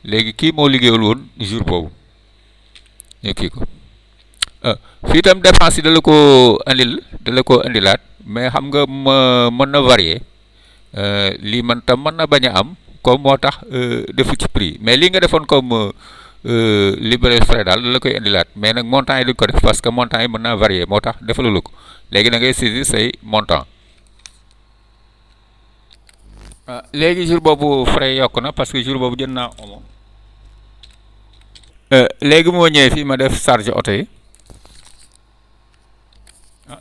léegi kii moo liggéeyul woon jour boobu ñu kii ko fii itam dépense yi da la ko indilaat mais xam nga mën na varier lii man tam mën na bañ a am comme moo tax defu ci prix mais lii nga defoon comme libéré frais daal da la koy indilaat mais nag montant yi duñ ko def parce que montant yi mën naa varier moo tax defalu la ko léegi da ngay saisir say montant léegi jour boobu frais yokk na parce que jour boobu jënd naa omo. léegi moo ñëwee fii ma def charge oto yi.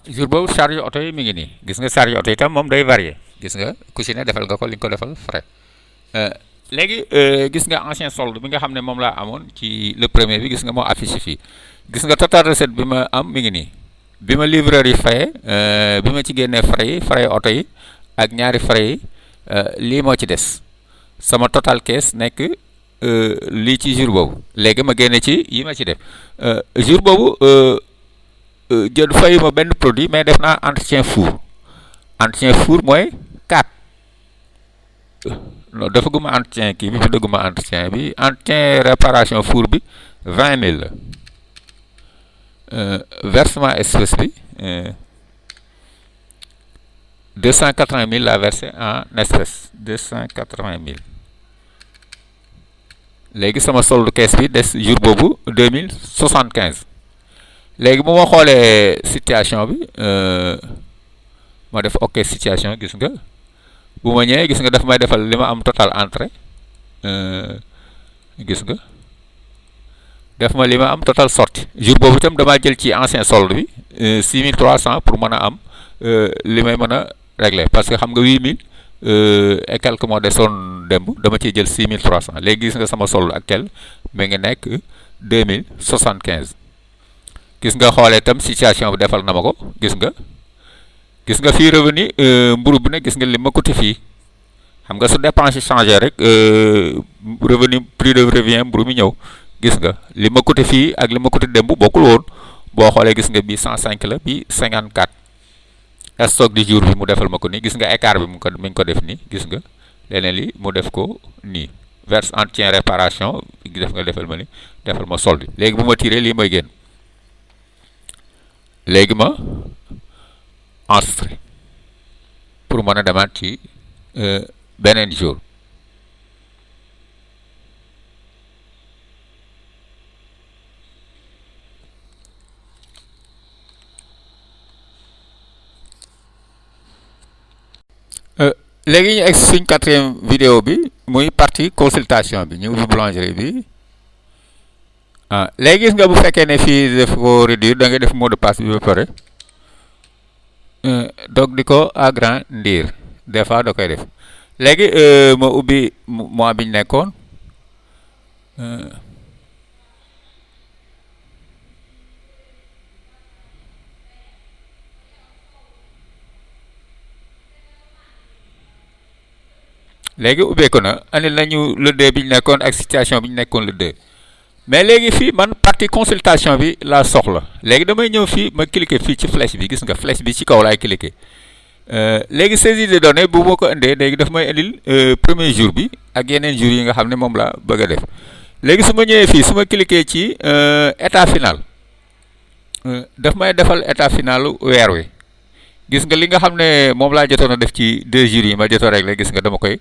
jour boobu charge oto yi mi ngi nii gis nga charge oto yi tam moom day varier gis nga ku ci ne defal nga ko li nga ko defal frais. léegi gis nga ancien solde bi nga xam ne moom laa amoon ci le premier bi gis nga moo affiché fii gis nga total recette bi ma am mi ngi nii bi ma livreur yi fayee bi ma ci génnee frais oto yi ak ñaari frais yi lii moo ci des sama total caisse nekk lii ci jour boobu léegi ma génne ci yi ma ci def jour boobu jël fayu ma benn produit mais def naa entretien four mooy 4 non dafa guma entretien kii bi dëgguma entretien bi entretien réparation four bi 20 000 la versement espèce bi 280 000 la versé en espèce 280 000 léegi sama solde caisse bi des jour boobu 2075 léegi bu ma xoolee situation bi ma def ok situation gis nga bu ma ñëwee gis nga daf may defal li ma am total entrée gis nga def ma li ma am total sortie jour boobu itam damaa jël ci ancien solde bi 6300 pour mën a am li may mën a régler parce que xam nga 8000 et quelques moo desoon démb dama ciy jël 6300 léegi gis nga sama solde actuel mi ngi nekk 2075 gis nga xoolee itam situation bi defal na ma ko gis nga fii revenu mburu bi ne gis nga li ma coûté fii xam nga su dépense changé rek revenu prix de revient mburu mi ñëw gis nga li ma coûté fii ak li ma coûté démb bokkul woon boo xoolee gis nga bi 105 la bi 54 stock du jour bi mu defal ma ko nii gis nga écart bi mi ngi ko def nii gis nga leneen li mu def ko nii verse entretien réparation def nga defal ma ni defal ma solde léegi bu ma tiré lii mooy génn léegi ma enregistré pour mën a demaat ci beneen jour léegi ñu egg suñ 4e vidéo bi muy partie consultation bi ñu ubbi boulangerie bi léegi gis nga bu fekkee ne fii def ko réduire da ngay def mot de passe bi ba pare donc di ko agrandir des fois da koy def léegi ma ubbi mois bi ñu nekkoon léegi ubbeeku na andil nañu le 2 bi ñu nekkoon ak situation bi ñu nekkoon le 2 mais léegi fii man partie consultation bi laa soxla léegi damay ñëw fii ma cliquer fii ci flèche bi gis nga flèche bi ci kaw laay cliquer léegi saisie de données bu ma ko indee léegi daf may indil premier jour bi ak yeneen jours yi nga xam ne moom laa bëgg a def léegi su ma ñëwee fii su ma cliquer ci état final daf may defal état final weer wi gis nga li nga xam ne moom laa jotoon a def ci 2 jours yi ma jotoon rek la gis nga dama koy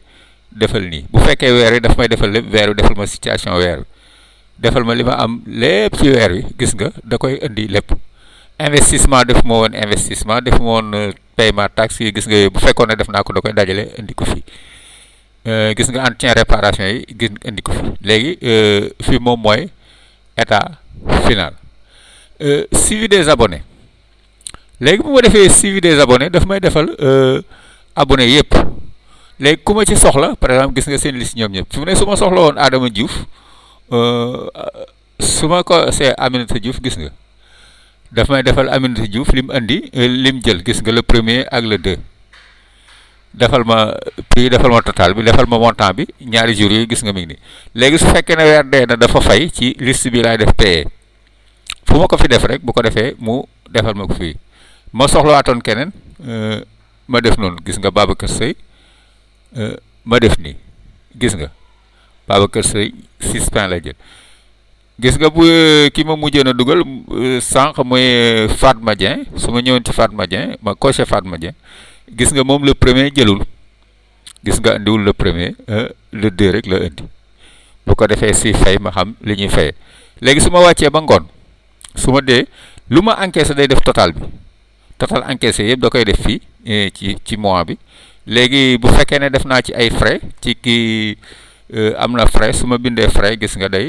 defal nii bu fekkee weer wi daf may defal lépp weer wi defal ma situation weer wi defal ma li ma am lépp ci weer wi gis nga da koy indi lépp investissement def ma woon investissement def ma woon paiement taxe yi gis nga bu fekkoon ne def naa ko da koy dajale indi ko fii gis nga entretien réparation yi gis indi ko fii léegi fii moom mooy état final suivi des abonnés léegi bu ma defee suivi des abonnés daf may defal abonnés yëpp léegi ku ma ci soxla par exemple gis nga seen liste ñoom ñëpp su mu ne su ma soxla woon Adama Diouf su ma ko see Aminata Diouf gis nga daf may defal Aminata Diouf li mu indi lim jël gis nga le premier ak le 2 defal ma prix defal ma total bi defal ma montant bi ñaari jours yi gis nga mi ngi nii léegi su fekkee ne weer dee na dafa fay ci liste bi laay def paye fu ma ko fi def rek bu ko defee mu defal ma ko fii ma soxlawaatoon keneen ma def noonu gis nga Babacar Seye ma def nii gis nga Babacar Seye 6 pain la jël gis nga bu ki ma mujjoon a dugal sànq mooy Fatma Dieng su ma ñëwoon ci Fatma Dieng ma coché Fatma Dieng gis nga moom le premier jëlul gis nga indiwul le premier le 2 rek la indi bu ko defee si fay ma xam li ñuy fayee léegi su ma wàccee ba ngoon su ma dee lu ma encaissé day def total bi total encaissé yëpp da koy def fii ci mois bi léegi bu fekkee ne def naa ci ay frais ci kii am na frais su ma bindee frais gis nga day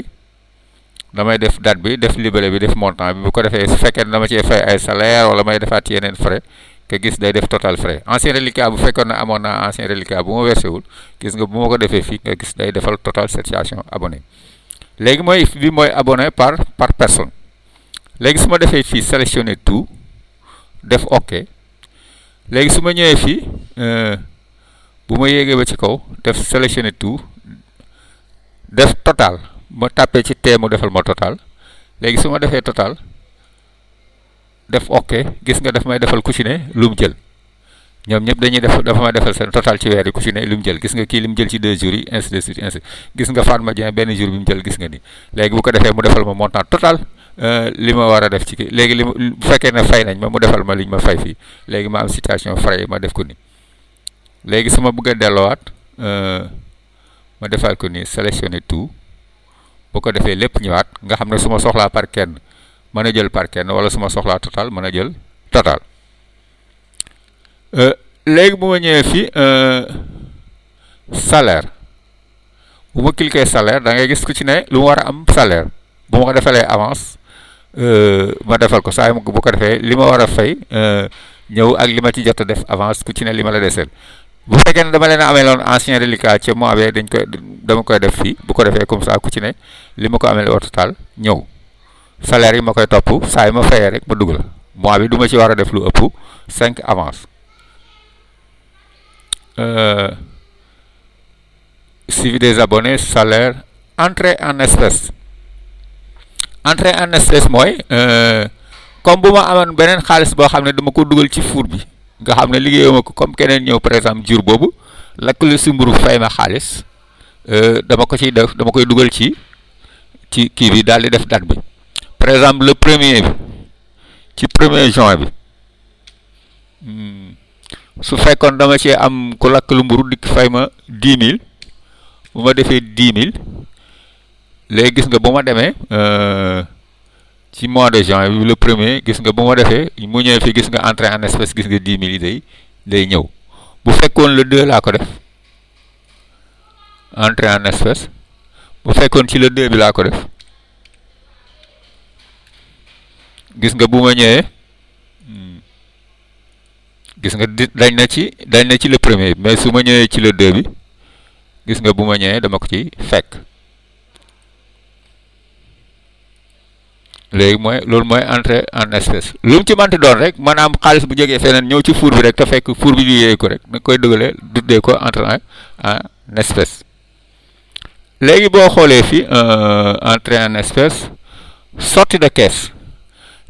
damay def date bi def libellé bi def montant bi bu ko defee su fekkee ne dama cee fay ay salaire wala may defaat ci yeneen frais que gis day def total frais ancien reliquat bu fekkoon ne amoon naa ancien reliquat bu ma versé wul gis nga bu ma ko defee fii nga gis day defal total satisfaction abonné léegi mooy bi mooy abonné par personne léegi su ma defee fii sélectionner tout def OK léegi su ma ñëwee fii bu ma yéegee ba ci kaw def sélectionner tout def total ma tàppee ci T mu defal ma total léegi su ma defee total def OK gis nga daf may defal ku ci ne lu mu jël ñoom ñëpp dañuy def dafa may defal seen total ci weer yi ku ci ne lu mu jël gis nga kii li mu jël ci 2 jours yi ainsi de suite ainsi gis nga Fatma Dieng benn jour bi mu jël gis nga ni léegi bu ko defee mu defal ma montant total li ma war a def ci kii léegi li bu fekkee ne fay nañ ma mu defal ma liñ ma fay fii léegi ma am situation frais ma def ko ni léegi su ma bëgg a delloowaat ma defaat ko ni sélectionner tout bu ko defee lépp ñëwaat nga xam ne su ma soxlaa par kenn mën a jël par kenn wala su ma soxlaa total mën a jël total léegi bu ma ñëwee fii salaire bu ma cliquer salaire da ngay gis ku ci ne lu mu war a am salaire bu ma ko defalee avance ma defal ko saa bu ko defee li ma war a fay ñëw ak li ma ci jot a def avance ku ci ne li ma la deseel bu fekkee ne dama leen a amee loon ancien reliquat ca mois bee dama koy def fii bu ko defee comme ça ku ci ne li ma ko amee au total ñëw salaire yi ma koy topp saa yi ma fayee rek ma dugg la mois bi du ma ci war a def lu ëpp 5 avance suivi des abonnés salaire entrée en espèces mooy comme bu ma amoon beneen xaalis boo xam ne dama ko dugal ci four bi nga xam ne liggéeyuma ko comme keneen ñëw par exemple jour boobu lakk lu si mburu fay ma xaalis dama ko ciy def dama koy dugal ci kii bi daal di def date bi par exemple le premier bi ci 1er juin bi su fekkoon dama cee am ku lakk lu mburu dikk fay ma 10 000 bu ma defee 10 000 léegi gis nga bu ma demee ci mois de juin bi le premier gis nga bu ma defee mu ñëwee fii gis nga entrée en espèce gis nga 10 000 yi day ñëw bu fekkoon le 2 laa ko def entrée en espèce bu fekkoon ci le 2 bi laa ko def gis nga bu ma ñëwee gis nga dañ na ci le premier mais su ma ñëwee ci le 2 bi gis nga bu ma ñëwee dama ko ci fekk léegi loolu mooy entrée en espèce lu mu ci mënti doon rek maanaam xaalis bu jógee feneen ñëw ci four bi rek te fekk four bi liggéey ko rek nga koy dëgalee duddee ko entrée en espèce léegi boo xoolee fii entrée en espèce sortie de caisse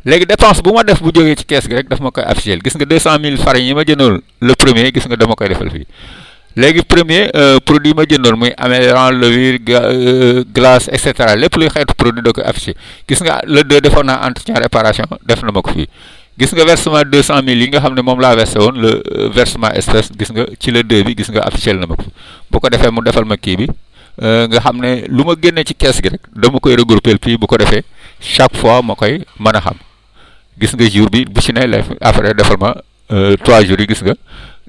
léegi dépense bu ma def bu jógee ci caisse gi rek daf ma koy afficher gis nga 200 000 farine yi ma jëndoon le premier gis nga dama koy defal fii léegi premier produit ma jëndoon muy améliorant levure glace et cetera lépp luy xeetu produit da koy affiché gis nga le 2 defoon naa entretien réparation def na ma ko fii gis nga versement 200 000 yi nga xam ne moom laa versé woon le versement espèce gis nga ci le 2 bi gis nga affiché na ma ko bu ko defee mu defal ma kii bi nga xam ne lu ma génne ci kees gi rek dama koy regrouper fii bu ko defee chaque fois ma koy mën a xam gis nga jour bi bu ci ne la après defal ma 3 jours yi gis nga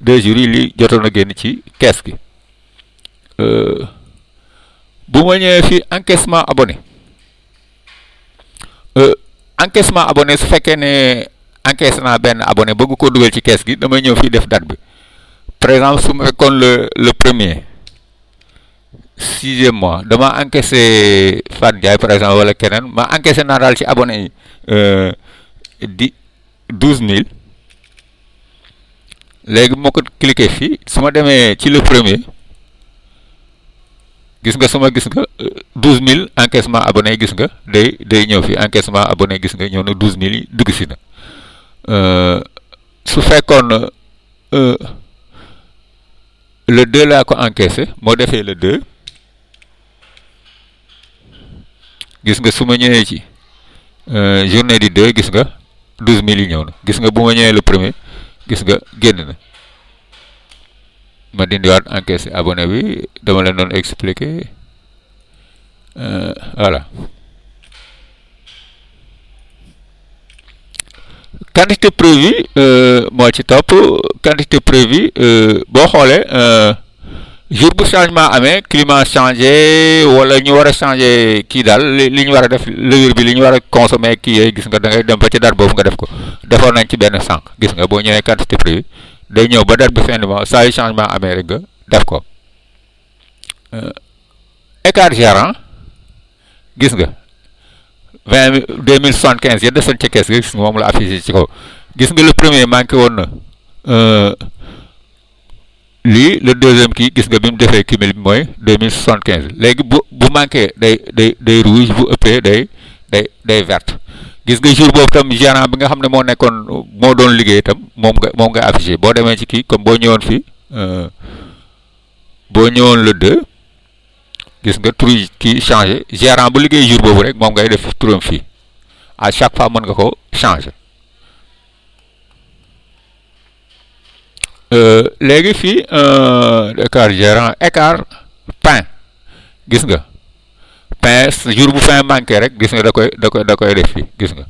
2 jours yi li jotoon a génn ci kees gi bu ma ñëwee fii encaissement abonné encaissement abonné su fekkee ne encaissé naa benn abonné bëgg koo dugal ci kees gi damay ñëw fii def date bi par exemple su ma fekkoon le premier 6e mois dama encaissé Fane Ndiaye par exemple wala keneen ma encaissé naa daal ci abonné yi di 12 000 léegi moo ko cliquer fii su ma demee ci le premier gis nga suma gis nga 12 000 encaissement abonné gis nga day ñëw fii encaissement abonné gis nga ñëw na 12 000 yi dugg si na su fekkoon le 2 laa ko encaissé moo defee le 2 gis nga su ma ñëwee ci journée du 2 gis nga 12 000 yi ñëw na gis nga bu ma ñëwee le premier gis nga génn na ma dindiwaat encaissé abonné bi dama leen doon expliquer voilà quantité prévue moo ci topp quantité prévue boo xoolee jour bu changement amee climat changé wala ñu war a changé kii daal li ñu war a def levure bi li ñu war a consommer kii yooyu gis nga da ngay dem ba ci date boobu nga def ko defoon nañ ci benn sànq gis nga boo ñëwee quantité prévue day ñëw ba date bi fin du mois saa yu changement amee rek nga def ko écart gérant gis nga 2075 ya desoon ca kees gi gis nga moom la affiché ci kaw gis nga le premier manqué woon na lii le deuxième kii gis nga bi mu defee cumul bi mooy 2075 léegi bu manqué day rouge bu ëppee day verte gis nga jour boobu tam gérant bi nga xam ne moo nekkoon moo doon liggéey itam moom nga affiché boo demee ci kii comme boo ñëwoon fii boo ñëwoon le 2 gis nga tur yi kii changé gérant bu liggéey jour boobu rek moom ngay def turam fii à chaque fois mën nga ko changé léegi fii écart gérant écart pain gis nga pain jour bu pain manqué rek gis nga da koy def fii gis nga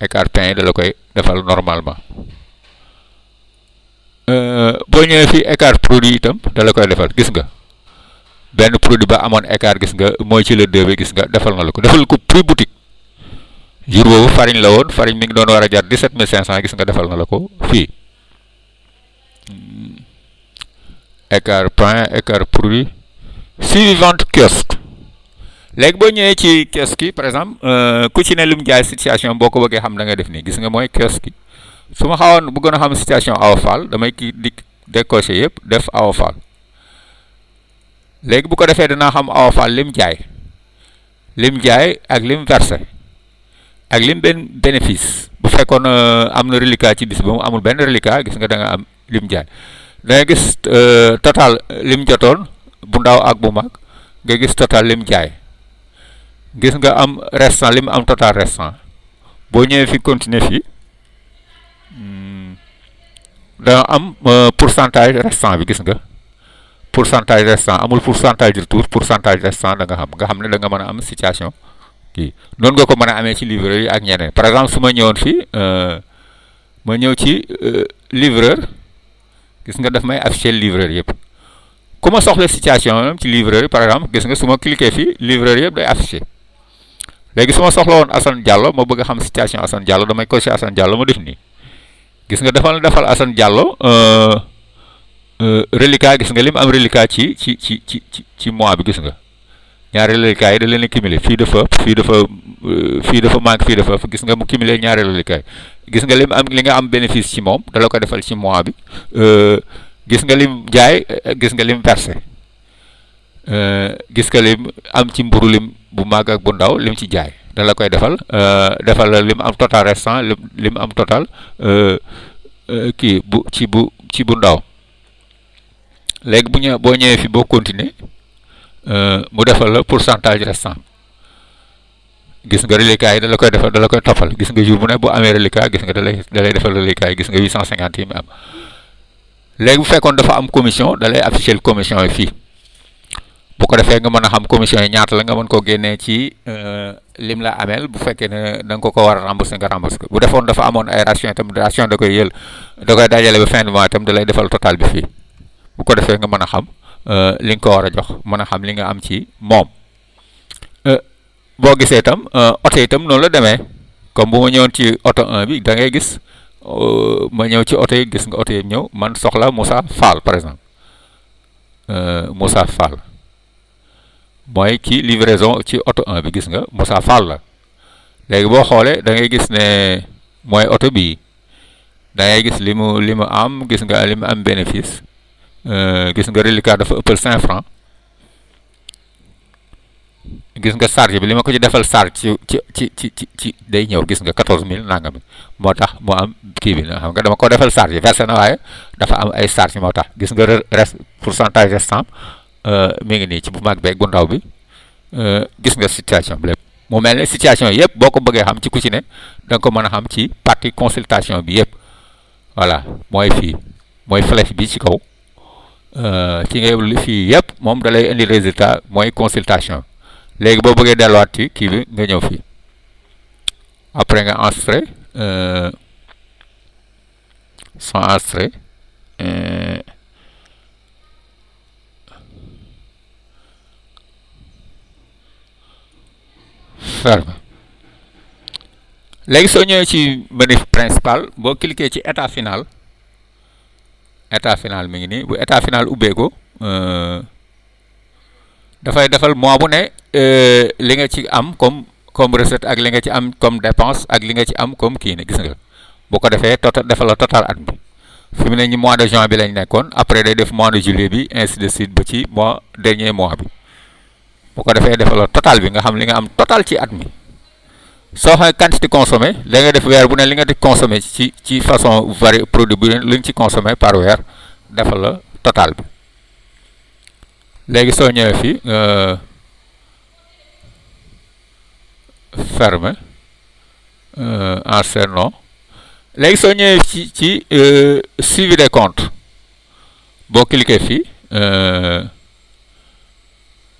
écart pain da la koy defal normalement boo ñëwee fii écart produit itam da la koy defal gis nga benn produit ba amoon écart gis nga mooy ci le 2 bi gis nga defal na la ko defal ko prix boutique jour boobu farine la woon farine mi ngi doon war a jar 17500 gis nga defal na la ko fii écart pain écart produit suivi vente kiosque léegi boo ñëwee ci kiosque yi par exemple ku ci ne lu mu jaay situation boo ko bëggee xam da nga def nii gis nga mooy kiosque yi su ma xawoon bëggoon a xam situation Awa Fall damay kii di décoché yëpp def Awa Fall léegi bu ko defee dinaa xam Awa Fall lim jaay ak lim versé ak lim benn bénéfice bu fekkoon am na reliquat ci bis ba mu amul benn reliquat gis nga da nga am lim jaay da nga gis total lim jotoon bu ndaw ak bu mag nga gis total lim jaay gis nga am restant lim am total restant boo ñëwee fi continuer fii da am pourcentage restant bi gis nga pourcentage restant amul pourcentage retour pourcentage restant da nga xam ne da nga mën a am situation kii noonu nga ko mën a amee ci livreur yi ak ñeneen par exemple su ma ñëwoon fii ma ñëw ci livreur gis nga daf may afficher livreur yëpp ku ma soxla situation ci livreur yi par exemple gis nga su ma cliquer fii livreur yëpp day afficher léegi su ma soxla woon Assane Diallo ma bëgg a xam situation Assane Diallo damay cocher Assane Diallo ma def nii gis nga defal Assane Diallo reliquat gis nga lim am reliquat ci mois bi gis nga ñaari reliquat yi da leen a cumulé fii dafa manque fii dafa gis nga mu cumulé ñaari reliquat yi gis nga li nga am bénéfice ci moom da la ko defal ci mois bi gis nga lim jaay gis nga lim versé gis nga lim am ci mburu lim bu mag ak bu ndaw lim ci jaay da la koy defal la lim am total restant lim am total kii ci bu ndaw léegi boo ñëwee fi boo continuer mu defal la pourcentage restant gis nga reliquat yi da la koy defal da la koy toppal gis nga jour bu ne bu amee reliquat gis nga da lay defal reliquat yi gis nga 850 yi mu am léegi bu fekkoon dafa am commission da lay afficher commission yi fii bu ko defee nga mën a xam commission yi ñaata la nga mën koo génnee ci lim la ameel bu fekkee ne da nga ko war a rembourser nga rembourser ko bu defoon dafa amoon ay ration itam ration da koy dajale ba fin du mois itam da lay defal total bi fii bu ko defee nga mën a xam li nga ko war a jox mën a xam li nga am ci moom boo gisee itam oto itam noonu la demee comme bu ma ñëwoon ci oto 1 bi da ngay gis ma ñëw ci oto yi gis nga oto yi ñëw man soxla Moussa Fall par exemple Moussa Fall mooy kii livraison ci oto 1 bi gis nga Moussa Fall la léegi boo xoolee da ngay gis ne mooy oto bii da ngay gis li mu am gis nga li mu am bénéfice gis nga reliquat dafa ëppal 5 francs gis nga charge bi li ma ko ci defal charge ci day ñëw gis nga 14000 nangam moo tax mu am kii bi xam nga dama ko defal charge versé na waaye dafa am ay charge moo tax gis nga reste pourcentage restant mi ngi nii ci bu mag beeg bu ndaw bi gis nga situation bi lépp mu mel ne situation yëpp boo ko bëggee xam ci ku ci ne da nga ko mën a xam ci partie consultation bi yëpp voilà mooy fii mooy flèche bi ci kaw ci nga fii yëpp moom da lay indi résultat mooy consultation léegi boo bëggee delluwaat ci kii bi nga ñëw fii après nga enregistré sans enregistrer ferme. léegi soo ñëwee ci menu principal boo cliquer ci état final mi ngi nii bu état final ubbee ko dafay defal mois bu ne li nga ci am comme recette ak li nga ci am comme dépense ak li nga ci am comme kii ne gis nga boo ko defee defal la total at bi fi mu ne ñi mois de juin bi lañ nekkoon après day def mois de juillet bi ainsi de suite ba ci dernier mois bi boo ko defee defal la total bi nga xam li nga am total ci at mi. soo xoolee quantité consommée da ngay def weer bu ne li nga di consommé ci façon produit bi li nga ci consommé par weer defal la total bi léegi soo ñëwee fii ferme enregistrer non léegi soo ñëwee ci suivi des comptes boo cliquer fii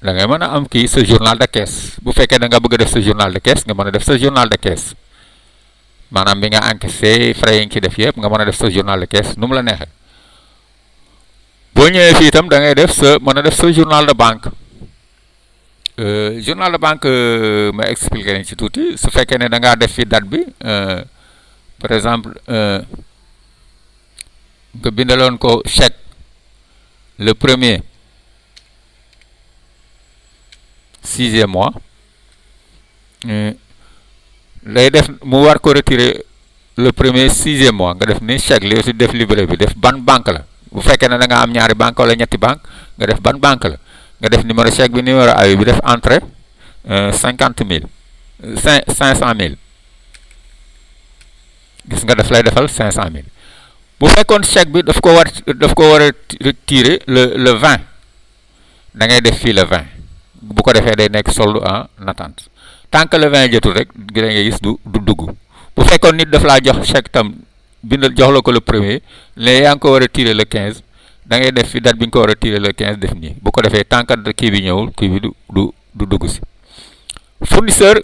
da ngay mën a am kii sa journal de caisse bu fekkee da nga bëgg a def sa journal de caisse nga mën a def sa journal de caisse maanaam bi nga encaissé frais yi nga ci def yëpp nga mën a def sa journal de caisse nu mu la neexee boo ñëwee fii itam da ngay mën a def sa journal de banque journal de banque ma expliqué nañ ci tuuti su fekkee ne da ngaa def fi date bi par exemple nga bindaloon ko chèque le 1er 6e mois lay def mu war ko retirer le 1er 6e mois nga def ni chèque li aussi def livret bi def ban banque la bu fekkee ne da nga am ñaari banque wala ñetti banque nga def ban banque la nga def numéro chèque bi numéro ay bi def entrée 50 000 500 000 gis nga daf lay defal 500 000 bu fekkoon chèque bi daf ko war a retirer le 20 da ngay def fii le 20 bu ko defee day nekk solde en attente tant que le 20 jotul rek da ngay gis du dugg bu fekkoon nit daf laa jox chèque tam bindal jox la ko le 1er léegi yaa ngi ko war a tirer le 15 da ngay def fi date bi nga ko war a tirer le 15 def nii bu ko defee tant que kii bi ñëwul kii bi du dugg si fournisseur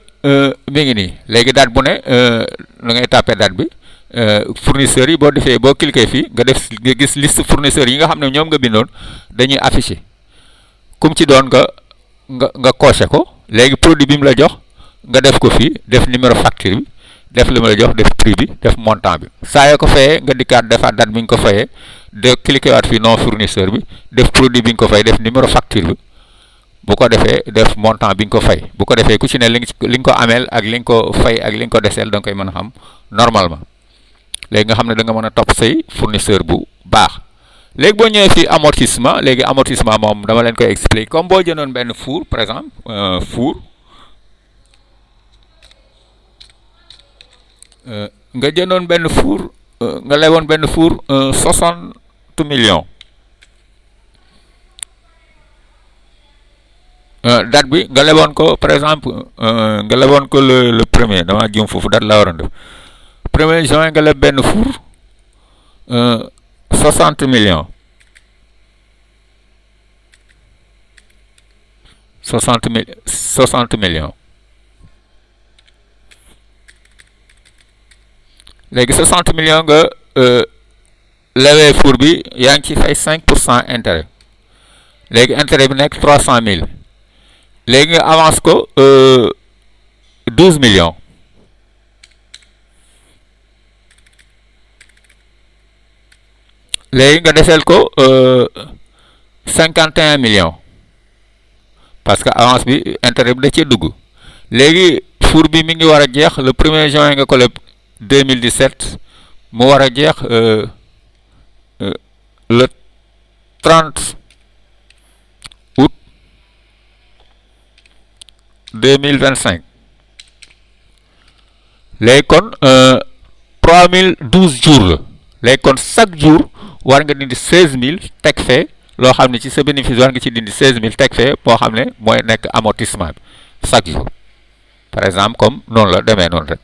mi ngi nii léegi date bu ne da ngay tapé date bi fournisseurs yi boo cliquer fii nga gis liste fournisseurs yi nga xam ne ñoom nga bindoon dañuy affiché comme ci doon nga coché ko léegi produit bi mu la jox nga def ko fii def numéro facture bi def li mu la jox def prix bi def montant bi saa yoo ko fayee nga dikkaat defaat date bi nga ko fayee de cliquer waat fii non fournisseur bi def produit bi nga ko fay def numéro facture bi bu ko defee def montant bi nga ko fay bu ko defee ku ci ne li nga ko ameel ak li nga ko fay ak li nga ko deseel da nga koy mën a xam normalement léegi nga xam ne da nga mën a topp say fournisseur bu baax. léegi boo ñëwee fii amortissement léegi amortissement moom dama leen koy expliquer comme boo jëndoon benn four par exemple four nga jëndoon benn four nga leboon benn four 60 millions date bi nga leboon ko par exemple nga leboon ko le 1er dama jëm foofu date la waroon def 1er juin nga leb benn four 60 millions 60 millions léegi 60 millions nga lewee four bi yaa ngi ci fay 5% intérêt léegi intérêt bi nekk 300 000 léegi nga avance ko 12 millions léegi nga deseel ko 51 millions parce que avance bi intérêt bi da cee dugg léegi four bi mi ngi war a jeex le 1er juin nga ko leb 2017 mu war a jeex le 30 août 2025 léegi kon 3012 jours la léegi kon chaque jour war nga dindi 16000 teg fee loo xam ne ci sa bénéfice war nga ci dindi 16000 teg fee boo xam ne mooy nekk amortissement bi chaque jour par exemple comme noonu la demee noonu rek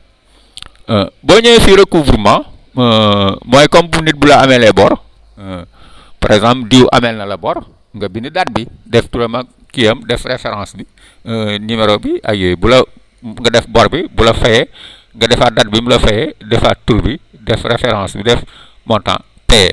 boo ñëwee fii recouvrement mooy comme bu nit bu la ameelee bor par exemple diw ameel na la bor nga bind date bi def turam ak kii am def référence bi numéro bi ak yooyu bu la nga def bor bi bu la fayee nga defaat date bi mu la fayee defaat tur bi def référence bi def montant payé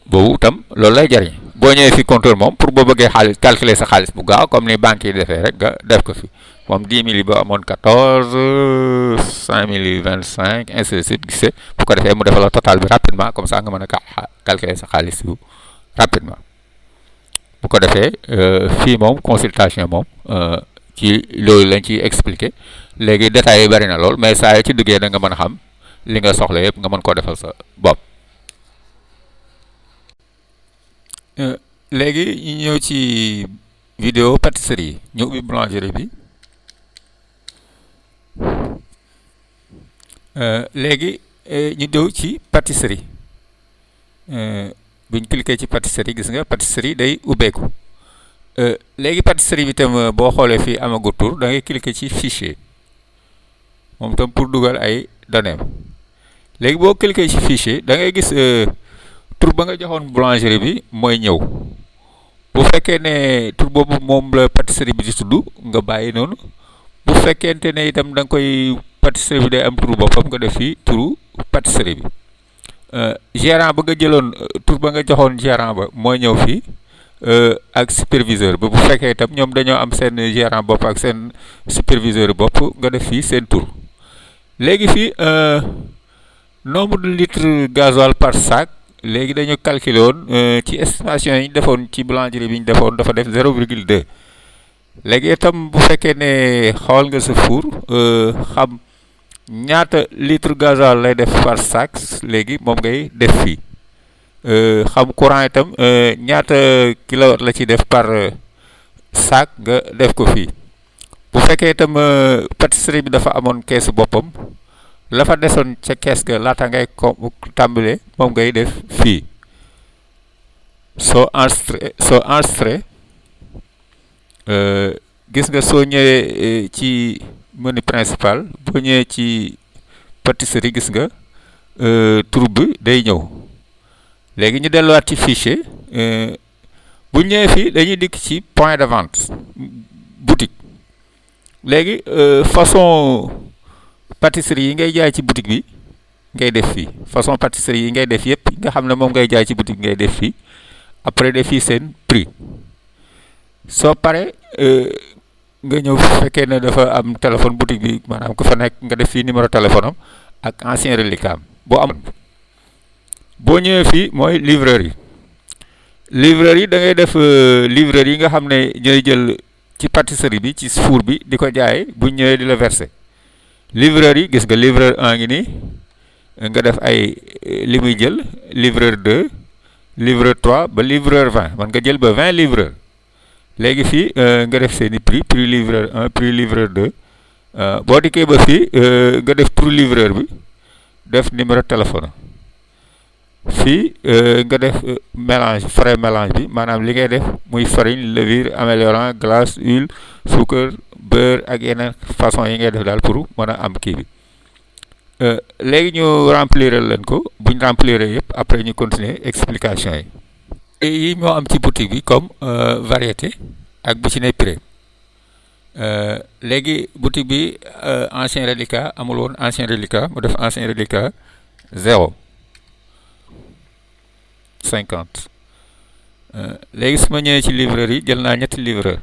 boobu itam loolu lay jariñ boo ñëwee fi compteur moom pour boo bëggee xaalis calculer sa xaalis bu gaaw comme ni banque yi defee rek nga def ko fi moom 10 000 yi ba amoon 14 5 000 yi 25 ainsi de suite gisee bu ko defee mu defal la total bi rapidement comme ça nga mën a calculer sa xaalis bu rapidement bu ko defee fii moom consultation moom ci loolu lañ ciy expliquer léegi détails yi bari na lool mais saa yi ci duggee da nga mën a xam li nga soxla yëpp nga mën koo defal sa bopp. léegi ñu ñëw ci vidéo pâtisserie yi ñu ubbi boulangerie bi léegi ñu ñëw ci pâtisserie buñ cliquer ci pâtisserie gis nga pâtisserie day ubbeeku léegi pâtisserie bi tam boo xoolee fii amagut tur da ngay cliquer ci fichier moom tam pour dugal ay données léegi boo cliquer ci fichier da ngay gis tur ba nga joxoon boulangerie bi mooy ñëw bu fekkee ne tur boobu moom la pâtisserie bi di tudd nga bàyyi noonu bu fekkente ne itam da nga koy pâtisserie bi day am turu boppam nga def fii turu pâtisserie bi gérant ba nga jëloon tur ba nga joxoon gérant ba mooy ñëw fii ak superviseur ba bu fekkee itam ñoom dañoo am seen gérant bopp ak seen superviseur bopp nga def fii seen tur léegi fii nombre de litres gasoil par sac léegi dañu calculer woon ci estimation yi ñu defoon ci boulangerie bi ñu defoon dafa def 0,2 léegi itam bu fekkee ne xool nga sa four xam ñaata litre gasoil lay def par sac léegi moom ngay def fii xam courant itam ñaata kilowatt la ci def par sac nga def ko fii bu fekkee itam pâtisserie bi dafa amoon keesu boppam la fa desoon ca kees ga laata ngay ko tàmbalee moom ngay def fii soo enregistré gis nga soo ñëwee ci menu principal boo ñëwee ci pâtisserie gis nga tur bi day ñëw léegi ñu delluwaat ci fichier bu ñëwee fii dañuy dikk ci point de vente boutique léegi façon pâtisserie yi ngay jaay ci boutique bi ngay def fii façon pâtisserie yi ngay def yëpp nga xam ne moom ngay jaay ci boutique ngay def fii après def fii seen prix soo paree nga ñëw fekkee ne dafa am téléphone boutique bi maanaam ku fa nekk nga def fii numéro téléphone am ak ancien reliquat am boo ñëwee fii mooy livreur yi da ngay def livreur yi nga xam ne ñooy jël ci pâtisserie bi ci four bi di ko jaay bu ñëwee di la verser livreur yi gis nga livreur 1 ngi nii nga def ay li muy jël livreur 2 livreur 3 ba livreur 20 man nga jël ba 20 livreur léegi fii nga def seeni prix livreur 1 prix livreur 2 boo dikkee ba fii nga def turu livreur bi def numéro téléphone fii nga def frais mélange bi maanaam li ngay def muy farine levure améliorant glace huile sucre beurre ak yeneen façon yi ngay def daal pour mën a am kii bi léegi ñu remplir leen ko buñ remplir yëpp après ñu continuer explication yi moo am ci boutique bi comme variété ak bu ci ne prix léegi boutique bi ancien reliquat amul woon ancien reliquat mu def ancien reliquat 0 50 léegi su ma ñëwee ci livreur yi jël naa ñetti livreur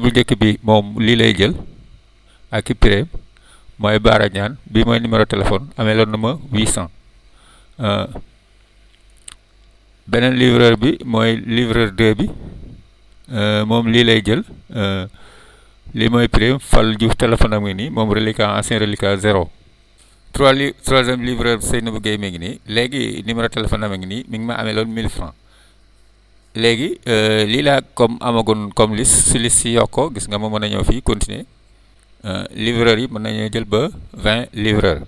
bu njëkk bi moom lii lay jël ak i prix mooy Baara Ñaan bi mooy numéro téléphone amee loon na ma 800 beneen livreur bi mooy livreur 2 bi moom lii lay jël lii mooy prix Fall Diouf téléphone am ngi nii moom reliquat ancien reliquat 0 troisième livreur Seynabou Gueye mi ngi nii léegi numéro téléphone am ngi nii mi ngi ma amee loon 1000 francs léegi lii laa comme amagoon comme liste si liste si yokko gis nga ma mën a ñëw fii continuer livreur yi mën nañoo jël ba 20 livreur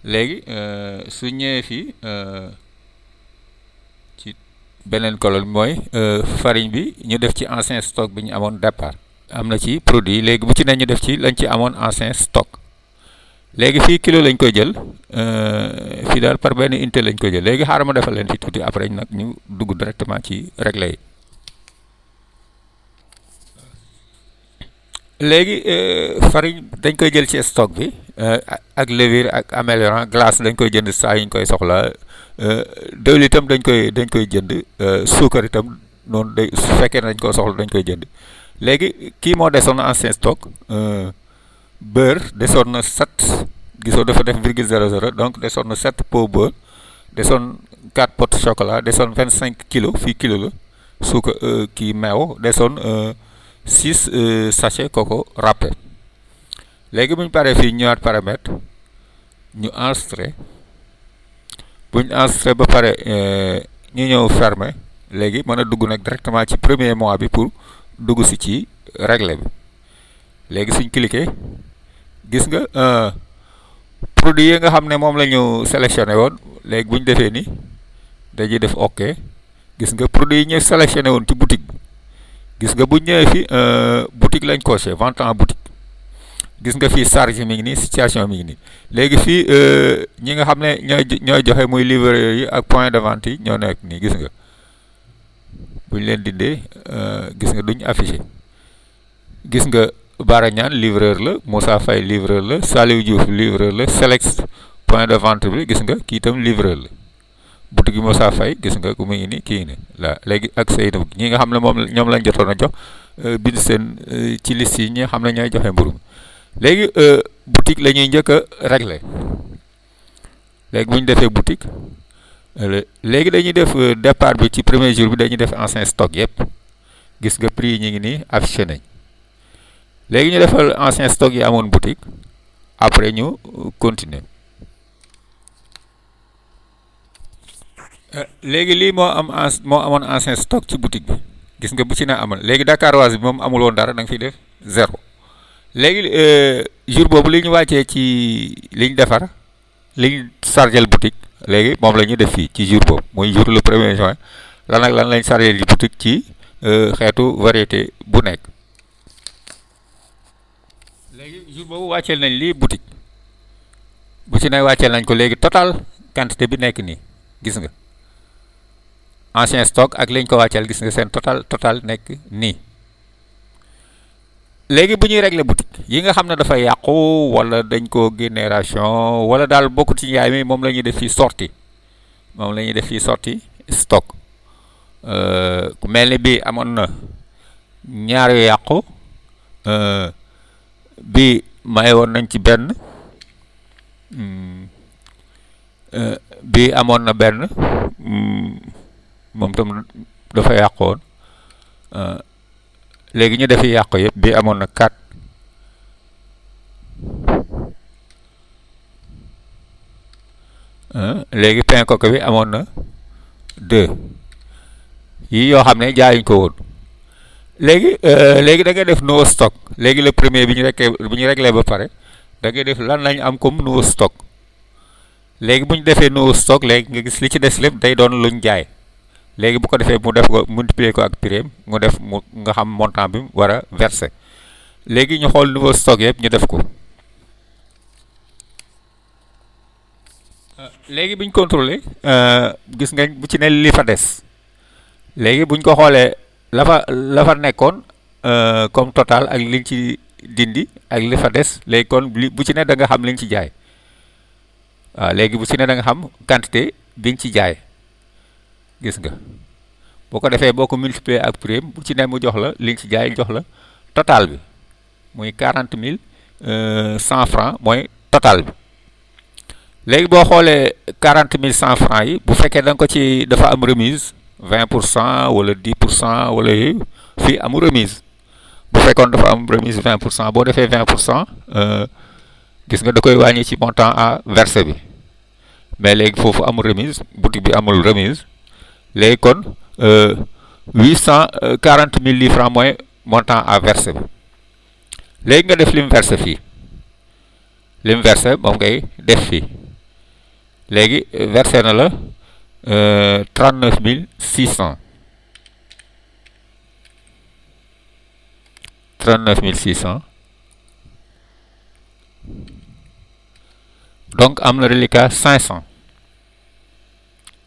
léegi su ñëwee fii ci beneen colonne mooy farine bi ñu def ci ancien stock bi ñu amoon départ am na ci produit léegi bu ci ne ñu def ci lañ ci amoon ancien stock léegi fii kilo lañ koy jël fii daal par benn unité lañ koy jël léegi xaaral ma defal leen ci tuuti après nag ñu dugg directement ci régler yi léegi farine dañ koy jël ci stock bi ak levure ak améliorant glace dañ koy jënd saa yi ñu koy soxla dëwlin itam dañ koy jënd suukar itam noonu day su fekkee ne dañ ko soxla dañ koy jënd léegi kii moo desoon ancien stock beurre desoon na 7 gisoo dafa def virgule 00 donc desoon na 7 pots beurre desoon 4 pots chocolat desoon 25 kilos fii kilo la suukar kii meew desoon 6 sachet coco râpé léegi bu ñu paree fii ñëwaat paramètre ñu enregistré bu ñu enregistré ba pare ñu ñëw fermer léegi mën a dugg nag directement ci premier mois bi pour dugg si ci régler bi léegi suñ cliquer gis nga produit yi nga xam ne moom la ñu sélectionné woon léegi bu ñu defee ni dañuy def OK gis nga produit yi ñu sélectionné woon ci boutique bi gis nga bu ñu ñëwee fi boutique lañ coché vente en boutique gis nga fii charge mi ngi nii situation mi ngi nii léegi fii ñi nga xam ne ñooy joxe muy livreur yi ak point de vente yi ñoo nekk nii gis nga bu ñu leen dindee gis nga duñ affiché gis nga Bara Niane livreur la Moussa Faye livreur la Saliou Diouf livreur la Select point de vente bi gis nga kii itam livreur la boutique bi Moussa Faye gis nga ku mu ngi ni kii ne la léegi ak Seydou ñi nga xam ne moom ñoom lañ jotoon a jox bind seen ci liste yi ñi nga xam ne ñooy joxe mburu mi léegi boutique la ñuy njëkk a régler léegi bu ñu defee boutique léegi dañuy def départ bi ci premier jour bi dañuy def ancien stock yëpp gis nga prix yi ñu ngi nii affiché nañ léegi ñu defal ancien stock yi amoon boutique après ñu continuer léegi lii moo amoon ancien stock ci boutique bi gis nga bu ci na amoon léegi Dakaroise bi moom amul woon dara da nga fiy def 0 léegi jour boobu li ñu wàccee ci li ñu defar li ñu chargel boutique léegi moom la ñuy def fii ci jour boobu muy jour le 1er juin lan ak lan lañ chargel ci boutique ci xeetu variété bu nekk léegi jour boobu wàcceel nañ lii boutique bu ci ne wàcceel nañ ko léegi total quantité bi nekk nii gis nga ancien stock ak liñ ko wàcceel gis nga seen total nekk nii léegi bu ñuy régler boutique yi nga xam ne dafa yàqu wala dañ ko génne ration wala daal bokku ci njaay mi moom la ñuy def fii sortie moom la ñuy def fii sortie stock ku mel ni bii amoon na ñaar yu yàqu bii may woon nañ ci benn bii amoon na benn moom tam dafa yàqoon léegi ñu defi yàqu yëpp bii amoon na 4 léegi pain coco bi amoon na 2 yi yoo xam ne jaayuñ ko woon léegi da ngay def nouveau stock léegi le premier bi ñu réglé ba pare da ngay def lan lañ am comme nouveau stock léegi bu ñu defee nouveau stock léegi nga gis li ci des lépp day doon luñ jaay léegi bu ko defee mu def ko multiplier ko ak prix mu def mu nga xam montant bi mu war a verser léegi ñu xool nouveau stock yëpp ñu def ko léegi bu ñu contrôler gis nga bu ci ne li fa des léegi bu ñu ko xoolee la fa nekkoon comme total ak liñ ci dindi ak li fa des léegi kon bu ci ne da nga xam liñ ci jaay waaw léegi bu ci ne da nga xam quantité biñ ci jaay gis nga boo ko defee boo ko multiplier ak prix bu ci ne mu jox la liñ ci jaay jox la total bi muy 40 100 francs mooy total bi léegi boo xoolee 40 100 francs yi bu fekkee da nga ko ci dafa am remise 20% wala 10% wala yooyu fii amul remise bu fekkoon dafa am remise 20% boo defee 20% gis nga da koy wàññi ci montant à verser bi mais léegi foofu amul remise boutique bi amul remise léegi kon 840 000 francs mooy montant à verser bi léegi nga def lim verser fii lim verser moom ngay def fii léegi verser na la 39 600 donc am na reliquat 500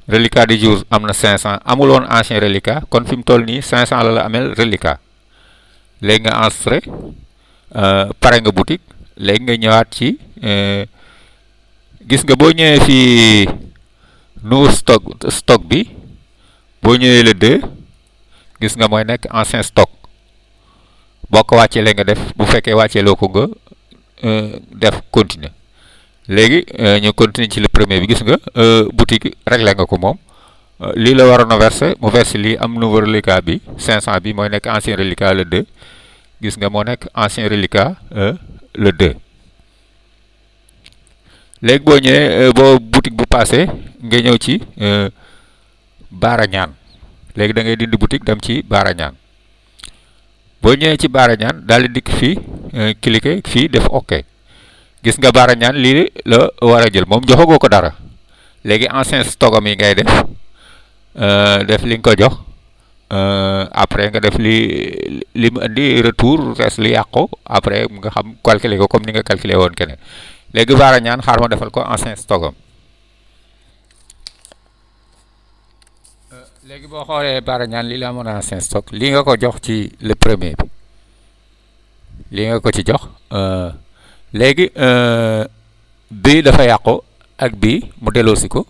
reliquat du jour am na 500 amul woon ancien reliquat kon fi mu toll nii 500 la amel reliquat léegi nga enregistré pare nga boutique léegi nga ñëwaat ci gis nga boo ñëwee fii nouveau stock bi boo ñëwee le 2 gis nga mooy nekk ancien stock boo ko wàccee la nga def bu fekkee wàccee loo ko nga def continuer léegi ñu continuer ci le premier bi gis nga boutique réglé nga ko moom lii la waroon a verser mu verser lii am nouveau reliquat bi 500 bi mooy nekk ancien reliquat le 2 gis nga moo nekk ancien reliquat le 2 léegi boo ñëwee boo boutique bu passé nga ñëw ci baara ñaan léegi da ngay dindi boutique dem ci baara ñaan boo ñëwee ci baara ñaan daal di dikk fii cliquer fii def ok gis nga baara ñaan lii la war a jël moom joxagoo ko dara léegi ancien stockam yi ngay def li nga ko jox après nga def li mu indi retour res li yàqu après nga xam calculer ko comme ni nga calculer woon keneen léegi baara ñaan xaar ma defal ko ancien stockam léegi boo xoolee baara ñaan lii la amoon ancien stock lii nga ko jox ci le premier bi lii nga ko ci jox léegi bii dafa yàqu ak bii mu delloosi ko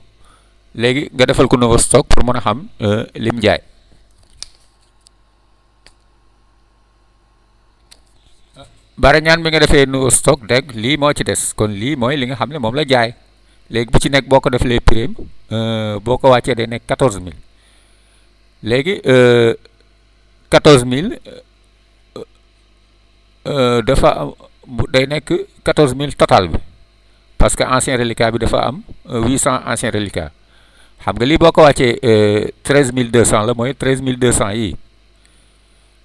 léegi nga defal ko nouveau stock pour mën a xam lim jaay baara ñaan bi nga defee nouveau stock dégg lii moo ci des kon lii mooy li nga xam ne moom la jaay léegi bu ci nekk boo ko def les prime boo ko wàccee day nekk 14000 léegi 14000 dafa am day nekk 14000 total bi parce que ancien reliquat bi dafa am 800 ancien reliquat xam nga lii boo ko wàccee 13200 la mooy 13200 yii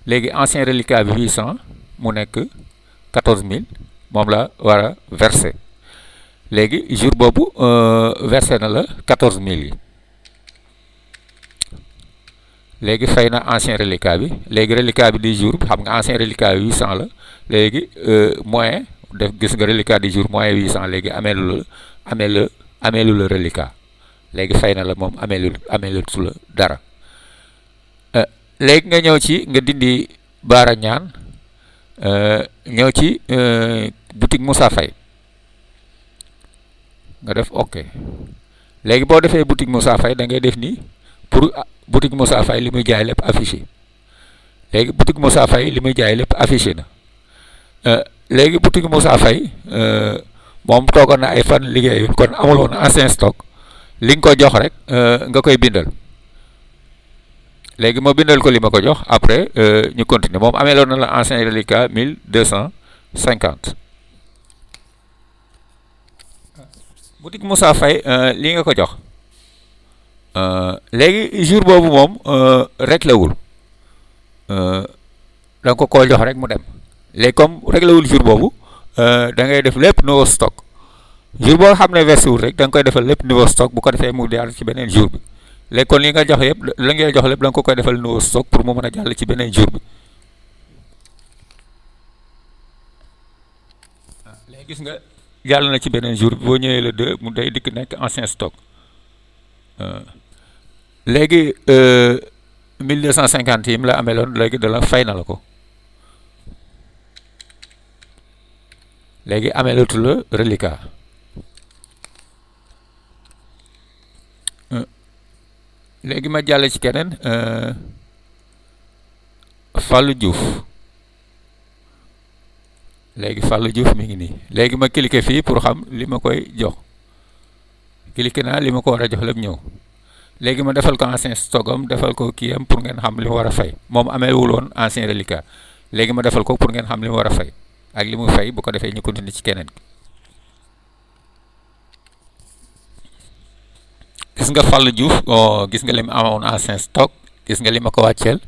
léegi ancien reliquat bi 800 mu nekk 14000 moom la war a verser léegi jour boobu versé na la 14000 yi léegi fay na ancien reliquat bi léegi reliquat bi du jour bi xam nga ancien reliquat bi 800 la léegi moyen def gis nga reliquat du jour moyen 800 léegi ameelu la reliquat léegi fay na la moom ameelu tu la dara léegi nga ñëw ci nga dindi baara ñaan ñëw ci boutique Moussa Faye nga def ok léegi boo defee boutique Moussa Faye da ngay def nii pour boutique Moussa Faye li muy jaay lépp affiché léegi boutique Moussa Faye li muy jaay lépp affiché na léegi boutique Moussa Faye moom toogoon na ay fan liggéey kon amuloon ancien stock li nga ko jox rek nga koy bindal léegi ma bindal ko li ma ko jox après ñu continuer moom ameeloon na la ancien reliquat 1250 boutique Moussa Faye lii nga ko jox léegi jour boobu moom réglé wul da nga ko koo jox rek mu dem léegi comme réglé wul jour boobu da ngay def lépp nouveau stock jour boo xam ne versé wul rek da nga koy defal lépp nouveau stock bu ko defee mu jaar ci beneen jour bi léegi kon li nga jox yëpp la ngay jox lépp da nga ko koy defal nouveau stock pour mu mën a jàll ci beneen jour bi léegi gis nga jàll na ci beneen jour bi boo ñëwee le 2 mu day dikk nekk ancien stock léegi 1250 yi mu la ameloon léegi da la fay na la ko léegi ameelatu la reliquat léegi ma jàll ci keneen Fallou Diouf léegi Fallou Diouf mi ngi nii léegi ma cliquer fii pour xam li ma koy jox cliquer naa li ma ko war a jox lépp ñëw léegi ma defal ko ancien stockam defal ko kii am pour ngeen xam li mu war a fay moom ameewul woon ancien reliquat léegi ma defal ko pour ngeen xam li mu war a fay ak li mu fay bu ko defee ñu continuer ci keneen gis nga Fallou Diouf gis nga li mu amoon ancien stock gis nga li ma ko wàcceel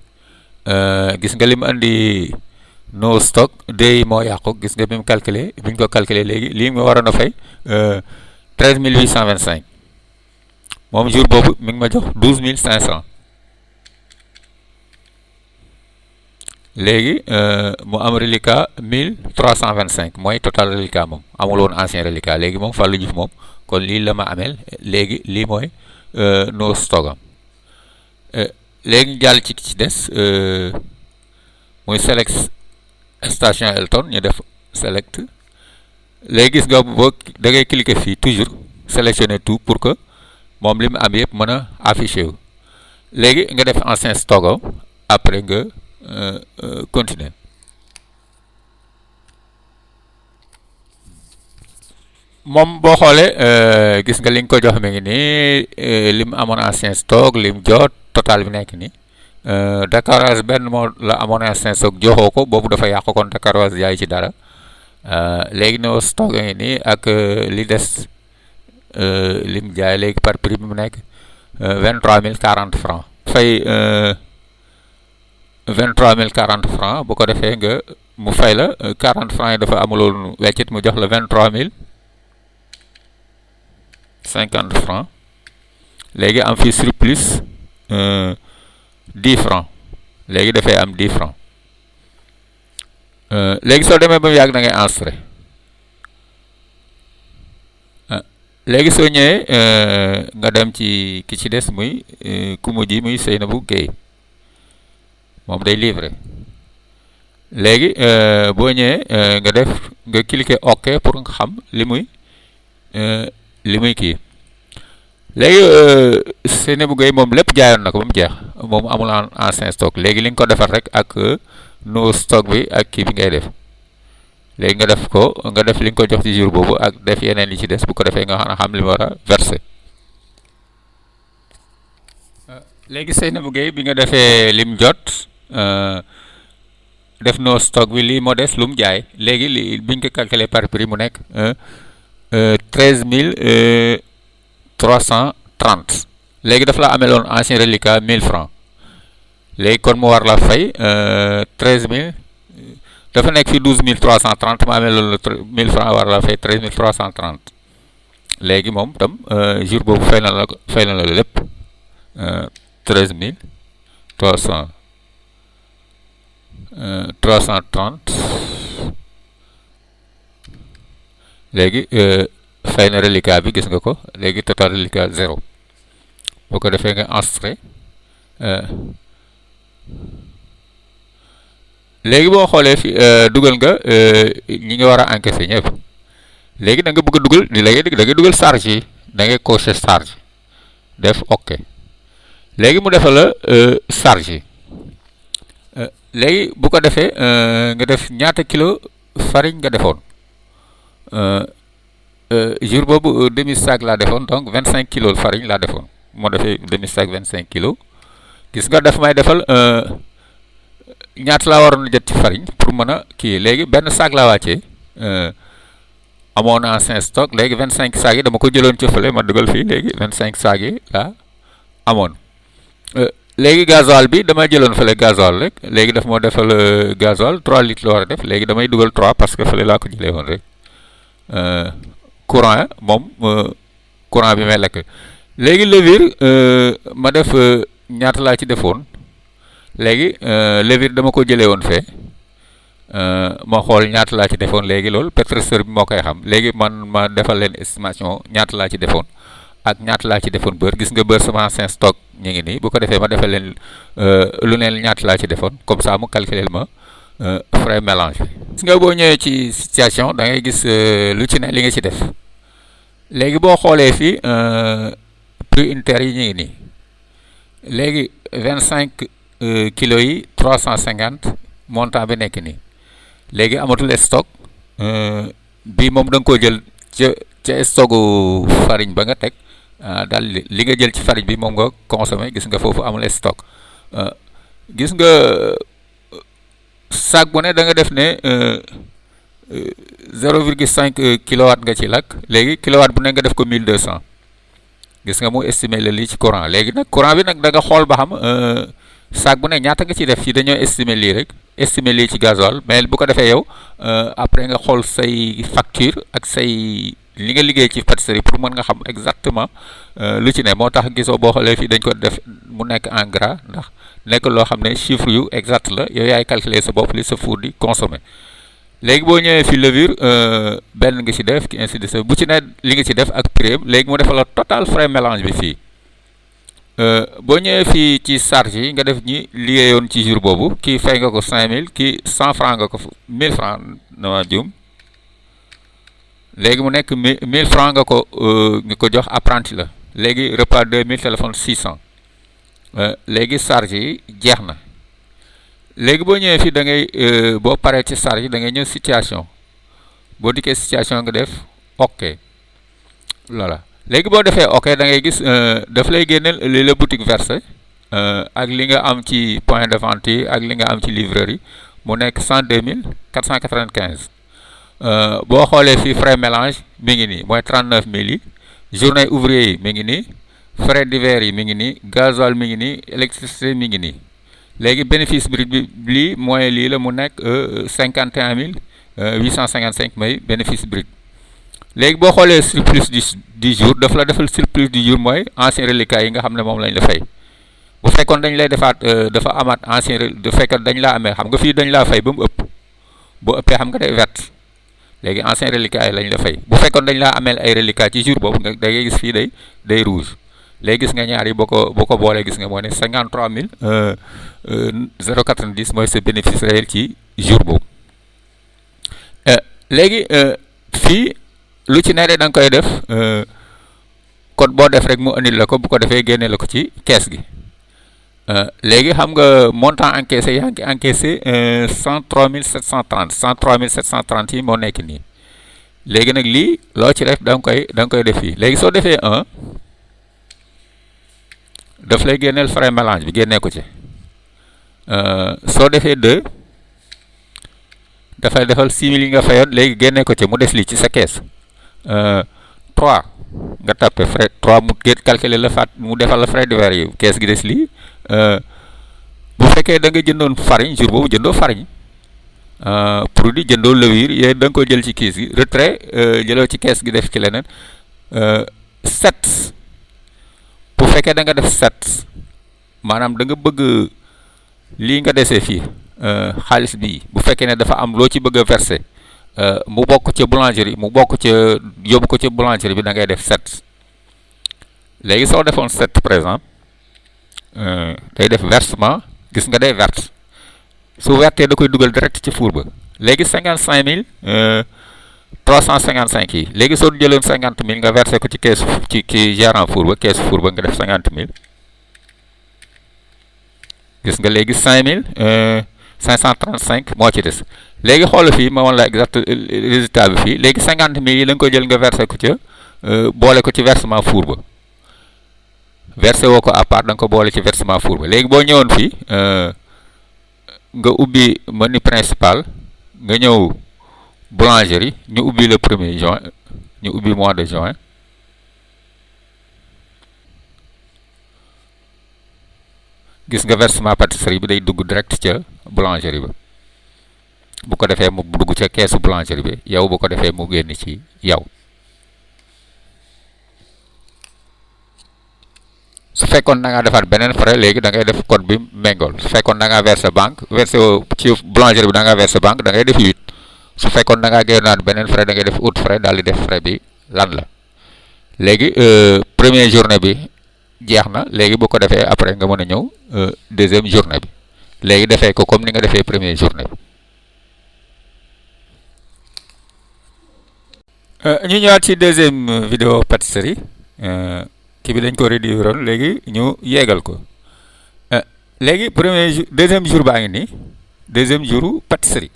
gis nga li mu andi no stock day moo yàqu gis nga bi mu calculé bi ñu ko calculé léegi lii nga waroon a fay 13825 moom jour boobu mi ngi ma jox 12500 léegi mu am reliquat 1325 mooy total reliquat moom amul woon ancien reliquat léegi moom Fallou Diouf moom kon lii la ma ameel léegi lii mooy no stock am léegi jàll ci des muy select station Elton ñu def select léegi gis nga boo da ngay cliquer fii toujours sélectionner tout pour que moom li mu am yëpp mën a affiché wu léegi nga def ancien stock après nga continuer. moom boo xoolee gis nga li nga ko jox mi ngi nii li mu amoon ancien stock li mu jot total bi nekk nii Dakarose benn moo la amoon ancien stock joxoo ko boobu dafa yàq kon Dakarose jaay ci dara léegi no stock ngi nii ak li des li mu jaay léegi par prix bi mu nekk 23 040 francs fay 23 040 francs bu ko defee nga mu fay la 40 francs yi dafa amuloon weccit mu jox la 23 050 francs léegi am fii surplus 10 francs léegi dafay am 10 francs léegi soo demee ba mu yàgg da ngay enregistré léegi soo ñëwee nga dem ci ki ci des muy ku mujj muy Seynabou Guèye moom day livré léegi boo ñëwee nga cliquer OK pour nga xam li muy kii léegi Seynabou Guèye moom lépp jaayoon na ko ba mu jeex moom amul ancien stock léegi li nga ko defar rek ak no stock bi ak kii bi ngay def léegi nga def li nga ko jox ci jour boobu ak def yeneen yi ci des bu ko defee nga xam li mu war a verser léegi Seynabou Guèye bi nga defee lim jot def no stock bi lii moo des lu mu jaay léegi li biñ ko calculer par prix mu nekk 13 330 léegi daf la ameloon ancien reliquat 1000 francs léegi kon mu war la fay 13 000 dafa nekk fi 12 330 ma ameloon la 1000 francs war la fay 13 330 léegi moom tam jour boobu fay na la lépp 13 330 léegi fay na reliquat bi gis nga ko léegi total reliquat 0 boo ko defee nga enregistré léegi boo xoolee fi dugal nga ñi nga war a encaisser ñëpp léegi da nga bëgg a dugal da ngay dugal charge yi da ngay cocher charge def OK léegi mu defal la charge yi léegi bu ko defee nga def ñaata kilo farine nga defoon jour boobu demi sac laa defoon donc 25 kilos farine laa defoon moo defee demi sac 25 kilos gis nga daf may defal ñaata laa waroon a jot ci farine pour mën a kii léegi benn sac laa wàccee amoon ancien stock léegi 25 sac yi dama ko jëloon ci fële ma dugal fii léegi 25 sac yi laa amoon léegi gasoil bi dama jëloon fële gasoil rek léegi daf moo defal gasoil 3 litres la war a def léegi damay dugal 3 parce que fële laa ko jëlee woon rek courant moom courant bi may lekk léegi levure ma def ñaata laa ci defoon léegi levure dama ko jëlee woon fee ma xool ñaata laa ci defoon léegi loolu pétrisseur bi moo koy xam léegi man ma defal leen estimation ñaata laa ci defoon ak ñaata laa ci defoon beurre gis nga beurre sama ancien stock ñu ngi nii bu ko defee ma defal leen lu neen ñaata laa ci defoon comme ça mu calculer ma frais mélange bi. gis nga boo ñëwee ci situation da ngay gis lu ci ne li nga ci def léegi boo xoolee fii prix unitaire yi ñu ngi nii léegi 25 kilos yi 350 montant bi nekk nii léegi amatul stock bi moom da nga koo jël ca stocku farine ba nga teg daal li nga jël ci farine bi moom nga consommé gis nga foofu amul stock gis nga sac bu ne da nga def ne 0,5 kilowatt nga ci lakk léegi kilowatt bu ne nga def ko 1200 gis nga mu estimé la lii ci courant léegi nag courant bi nag da nga xool ba xam sac bu ne ñaata nga ci def ci dañoo estimé lii rek estimé lii ci gasoil mais bu ko defee yow après nga xool say facture ak say li nga liggéey ci pâtisserie pour mën nga xam exactement lu ci ne moo tax gisoo boo xoolee fii dañ ko def mu nekk en gras ndax nekk loo xam ne chiffre yu exact la yow yaay calculer sa bopp li sa four di consommer léegi boo ñëwee fi levure benn nga ci def ki ainsi de suite bu ci ne li nga ci def ak prix léegi mu defal la total frais mélange bi fii boo ñëwee fii ci charge yi nga def ñi liggéeyoon ci jour boobu kii fay nga ko 5000 kii 100 francs nga ko 1000 francs na ma juum léegi mu nekk 1000 francs nga ko jox apprenti la léegi repas 2000 téléphone 600 léegi charge yi jeex na léegi boo ñëwee fii da ngay boo paree ci charge yi da ngay ñëw situation boo dikkee situation nga def ok voilà léegi boo defee ok da ngay gis daf lay génneel li la boutique versé ak li nga am ci point de vente yi ak li nga am ci livreur yi mu nekk 102 495 boo xoolee fii frais mélange mi ngi nii mooy 39 000 yi journée ouvrier yi mi ngi nii frais divers yi mi ngi nii gasoil mi ngi nii électricité mi ngi nii léegi bénéfice brut bi lii mooy lii la mu nekk 51 855 mooy bénéfice brut léegi boo xoolee surplus du jour daf la defal surplus du jour mooy ancien reliquat yi nga xam ne moom lañ la fay bu fekkoon dañ lay defaat dafa amaat ancien bu fekkoon dañ laa amee xam nga fii dañ laa fay ba mu ëpp boo ëppee xam nga day vert léegi ancien reliquat yi lañ la fay bu fekkoon dañ laa ameel ay reliquat ci jour boobu nga da ngay gis fii day rouge léegi gis nga ñaar yi boo ko boolee gis nga moo ne 53 090 mooy sa bénéfice réel ci jour boobu léegi fii lu ci ne da nga koy def code boo def rek mu andil la ko bu ko defee génne la ko ci kees gi léegi xam nga montant encaissé yaa ngi encaissé 103 730 103 730 yi moo nekk nii léegi nag lii loo ci def da nga koy def fii léegi soo defee 1 daf lay génneel frais mélange bi génnee ko ci soo defee 2 dafay defal 6000 yi nga fayoon léegi génnee ko ci mu des lii ci sa kees 3 nga tapé frais 3 mu calculer la mu defal la frais divers yi kees gi des lii bu fekkee da nga jëndoon farine jour boobu jëndoo farine produit jëndoo levure yooyu da nga ko jël ci kees gi retrait jëloo ci kees gi def ci leneen 7 bu fekkee da nga def 7 maanaam da nga bëgg lii nga desee fii xaalis bi bu fekkee ne dafa am loo ci bëgg a verser mu bokk ca boulangerie mu bokk ca yóbbu ko ca boulangerie bi da ngay def 7 léegi soo defoon 7 par exemple day def versement gis nga day verte su vertee da koy dugal direct ci four ba léegi 55 355 yi léegi soo jëloon 50 000 nga versé ko ci keesu ci gérant four ba keesu four ba nga def 50 000 gis nga léegi 535 moo ci des léegi xoolal fii ma woon la exact résultat bi fii léegi 50 000 yi la nga ko jël nga versé ko ca boole ko ci versement four ba versé woo ko à part da nga ko boole ci versement four ba léegi boo ñëwoon fii nga ubbi menu principal nga ñëw boulangerie ñu ubbi le 1er juin ñu ubbi mois de juin gis nga versement pâtisserie bi day dugg direct ca boulangerie ba bu ko defee mu dugg ca keesu boulangerie bi yow bu ko defee mu génn ci yow su fekkoon da ngaa defaat beneen frais léegi da ngay def code bi méngool su fekkoon da ngaa verser banque verser ci boulangerie bi da ngaa verser banque da ngay def 8 su fekkoon da ngaa génnaat beneen frais da ngay def autre frais daal di def frais bi lan la léegi première journée bi jeex na léegi bu ko defee après nga mën a ñëw deuxième journée bi léegi defee ko comme ni nga defee première journée bi ñu ñëwaat ci deuxième vidéo pâtisserie kii bi dañ ko réduire woon léegi ñu yeegal ko léegi deuxième jour baa ngi nii deuxième jour pâtisserie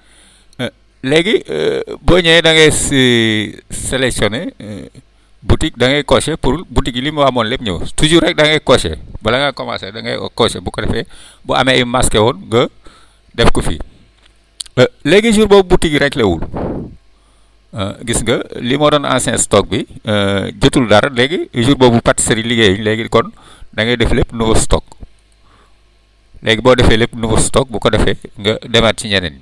léegi boo ñëwee da ngay sélectionner boutique da ngay cocher pour boutique yi li mu amoon lépp ñëw toujours rek da ngay cocher bala nga commencer da ngay cocher bu ko defee bu amee ay masqué woon nga def ko fii léegi jour boobu boutique yi rek la wul gis nga li moo doon ancien stock bi jotul dara léegi jour boobu pâtisserie liggéeyuñ léegi kon da ngay def lépp nouveau stock léegi boo defee lépp nouveau stock bu ko defee nga demaat ci ñeneen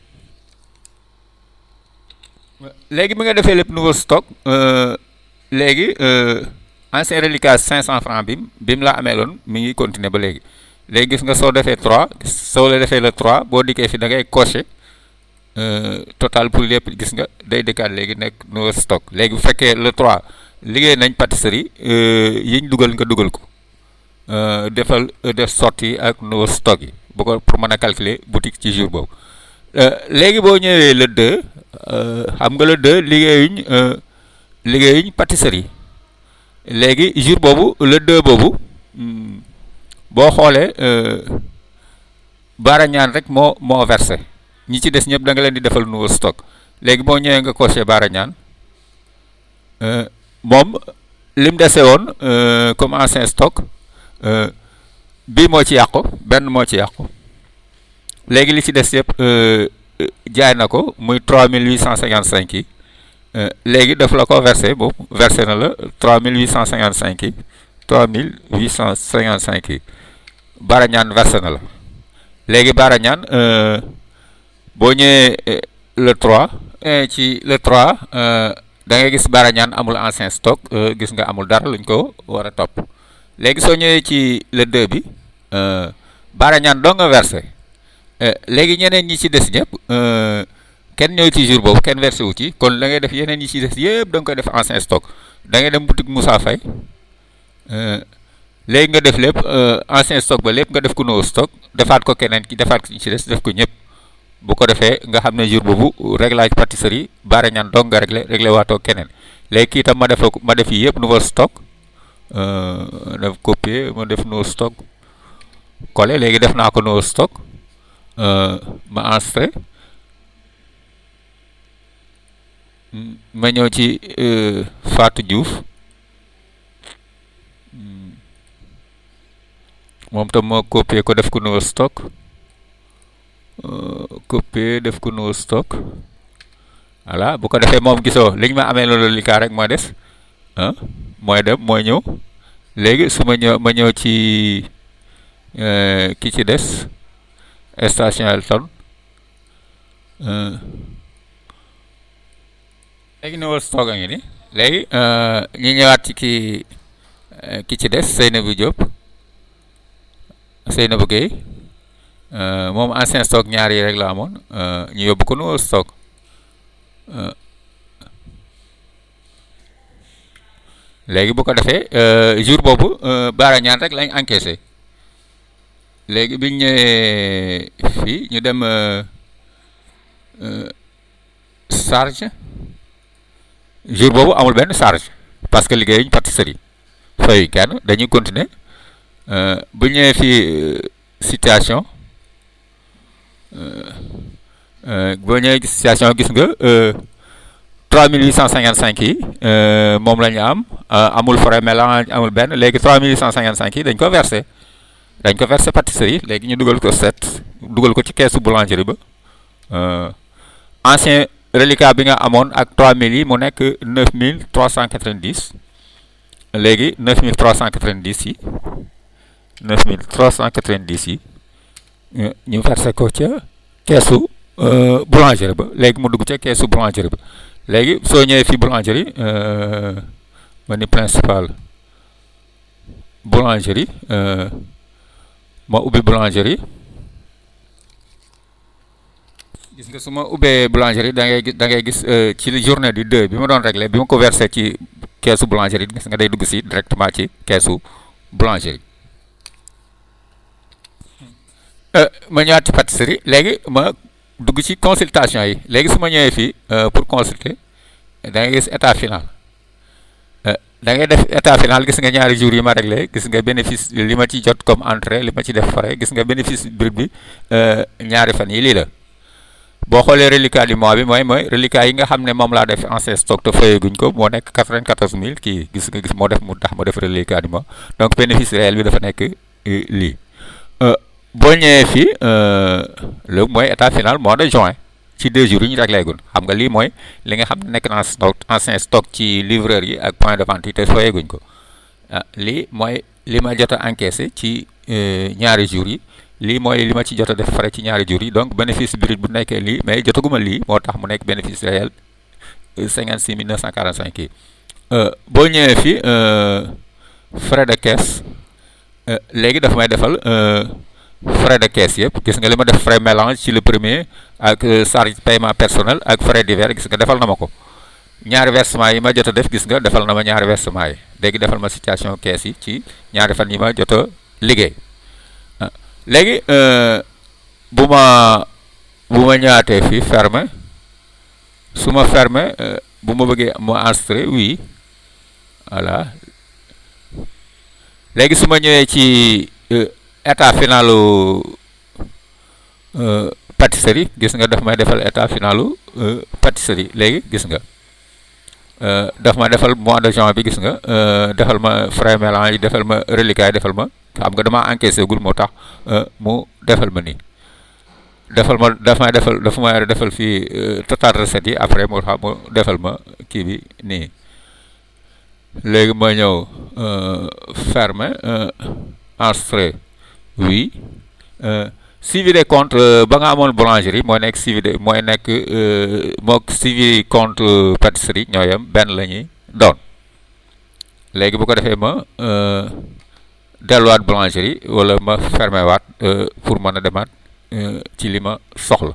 léegi bi nga defee lépp nouveau stock léegi ancien reliquat 500 francs bi mu la amee loon mi ngi continuer ba léegi gis nga soo defee 3 soo la defee le 3 boo dikkee fi da ngay cocher total pour lépp gis nga day dëkkaat léegi nekk nouveau stock léegi bu fekkee le 3 liggéey nañ pâtisserie yiñ dugal nga dugal ko defal def sortie ak nouveau stock yi bu ko pour mën a calculer boutique ci jour boobu léegi boo ñëwee le 2 xam nga le 2 liggéeyuñ pâtisserie léegi jour boobu le 2 boobu boo xoolee Baara Ñaan rek moo versé ñi ci des ñëpp da nga leen di defal nouveau stock léegi boo ñëwee nga coché Baara Ñaan moom lim dese woon comme ancien stock bii moo ci yàqu benn moo ci yàqu léegi li ci des yëpp jaay na ko muy 3855 yi léegi daf la ko versé boobu versé na la 3855 yi 3855 yi Baara Ñaan versé na la léegi Baara Ñaan boo ñëwee le 3 ci le 3 da ngay gis Baara Ñaan amul ancien stock gis nga amul dara luñ ko war a topp léegi soo ñëwee ci le 2 bi Baara Ñaan doo nga versé léegi ñeneen ñi ci des ñëpp kenn ñëw ci jour boobu kenn versé wu ci kon da ngay def yeneen ñi ci des yëpp da nga koy def ancien stock da ngay dem boutique Moussa Faye léegi nga def lépp ancien stock ba lépp nga def ko nouveau stock defaat ko keneen ki defaat ko ci des def ko ñëpp bu ko defee nga xam ne jour boobu réglage pâtisserie Baara Ñaan dong nga réglé waatoo keneen léegi kii tam ma def yi yëpp nouveau stock def copier ma def nouveau stock collé léegi def naa ko nouveau stock ma enregistré ma ñëw ci Fatou Diouf moom tam ma copier ko def ko nouveau stock copier def ko nouveau stock voilà bu ko defee moom gisoo liñ ma amee loolu li kaa rek mooy des mooy dem mooy ñëw léegi su ma ñëw ci ki ci des station Elton léegi nouveau stock a ngi ni léegi ñu ñëwaat ci ki ci des Seynabou Diop Seynabou Gueye moom ancien stock ñaar yi rek la amoon ñu yóbbu ko nouveau stock léegi bu ko defee jour boobu Baara Ñaan rek lañ encaissé léegi biñ ñëwee fii ñu dem charge jour boobu amul benn charge parce que liggéeyuñ pâtisserie fayuñ kenn dañuy continuer bu ñëwee fii situation boo ñëwee situation gis nga 3855 yi moom la ñu am amul frais mélange amul benn léegi 3855 yi dañ ko versé pâtisserie léegi ñu dugal ko ci keesu boulangerie ba ancien reliquat bi nga amoon ak 3000 yi mu nekk 9390 léegi 9390 yi 9390 yi ñu versé ko ca keesu boulangerie ba léegi mu dugg ca keesu boulangerie ba léegi soo ñëwee fii boulangerie ma ni principal boulangerie ma ubbi boulangerie gis nga su ma ubbee boulangerie da ngay gis ci journée du 2 bi ma doon réglé bi ma ko versé ci keesu boulangerie gis nga day dugg si directement ci keesu boulangerie ma ñëwaat ci pâtisserie léegi ma dugg ci consultation yi léegi su ma ñëwee fii pour consulter da ngay gis état final da ngay def état final gis nga ñaari jours yi ma réglé gis nga bénéfice li ma ci jot comme entrée li ma ci def frais gis nga bénéfice brut bi ñaari fan yi lii la boo xoolee reliquat du mois bi mooy reliquat yi nga xam ne moom laa def ancien stock te fayaguñ ko moo nekk 94000 kii gis moo tax ma def reliquat du mois donc bénéfice réel bi dafa nekk lii boo ñëwee fii léegi mooy état final mois de juin ci 2 jours yi ñu réglé gun xam nga lii mooy li nga xam ne nekk na ancien stock ci livreur yi ak point de vente yi te fayaguñ ko lii mooy li ma jot a encaissé ci ñaari jours yi lii mooy li ma ci jot a def frais ci ñaari jours yi donc bénéfice brut bu nekkee lii mais jotaguma lii moo tax mu nekk bénéfice réel 56 945 yi boo ñëwee fii frais de caisse léegi daf may defal frais de caisse yëpp gis nga li ma def frais mélange ci le premier ak charge paiement personnel ak frais divers gis nga defal na ma ko ñaari versement yi ma jot a def gis nga defal na ma ñaari versement yi léegi defal ma situation kees yi ci ñaari fan yi ma jot a liggéey léegi bu ma ñëwaatee fii fermer su ma fermer bu ma bëggee mu enregistrer oui voilà léegi su ma ñëwee ci état finalu pâtisserie gis nga daf may defal état finalu pâtisserie léegi gis nga daf ma defal mois de juin bi gis nga defal ma frais mélange yi defal ma reliquat yi defal ma xam nga dama encaissé gul moo tax mu defal ma nii dafa may defal fii total recette yi après moo tax mu defal ma kii bi nii léegi ma ñëw fermer enregistrer oui suivi des comptes ba nga amoon boulangerie mooy nekk mook suivi compte pâtisserie ñooyam benn la ñuy doon léegi bu ko defee ma delluwaat boulangerie wala ma fermer waat pour mën a demaat ci li ma soxla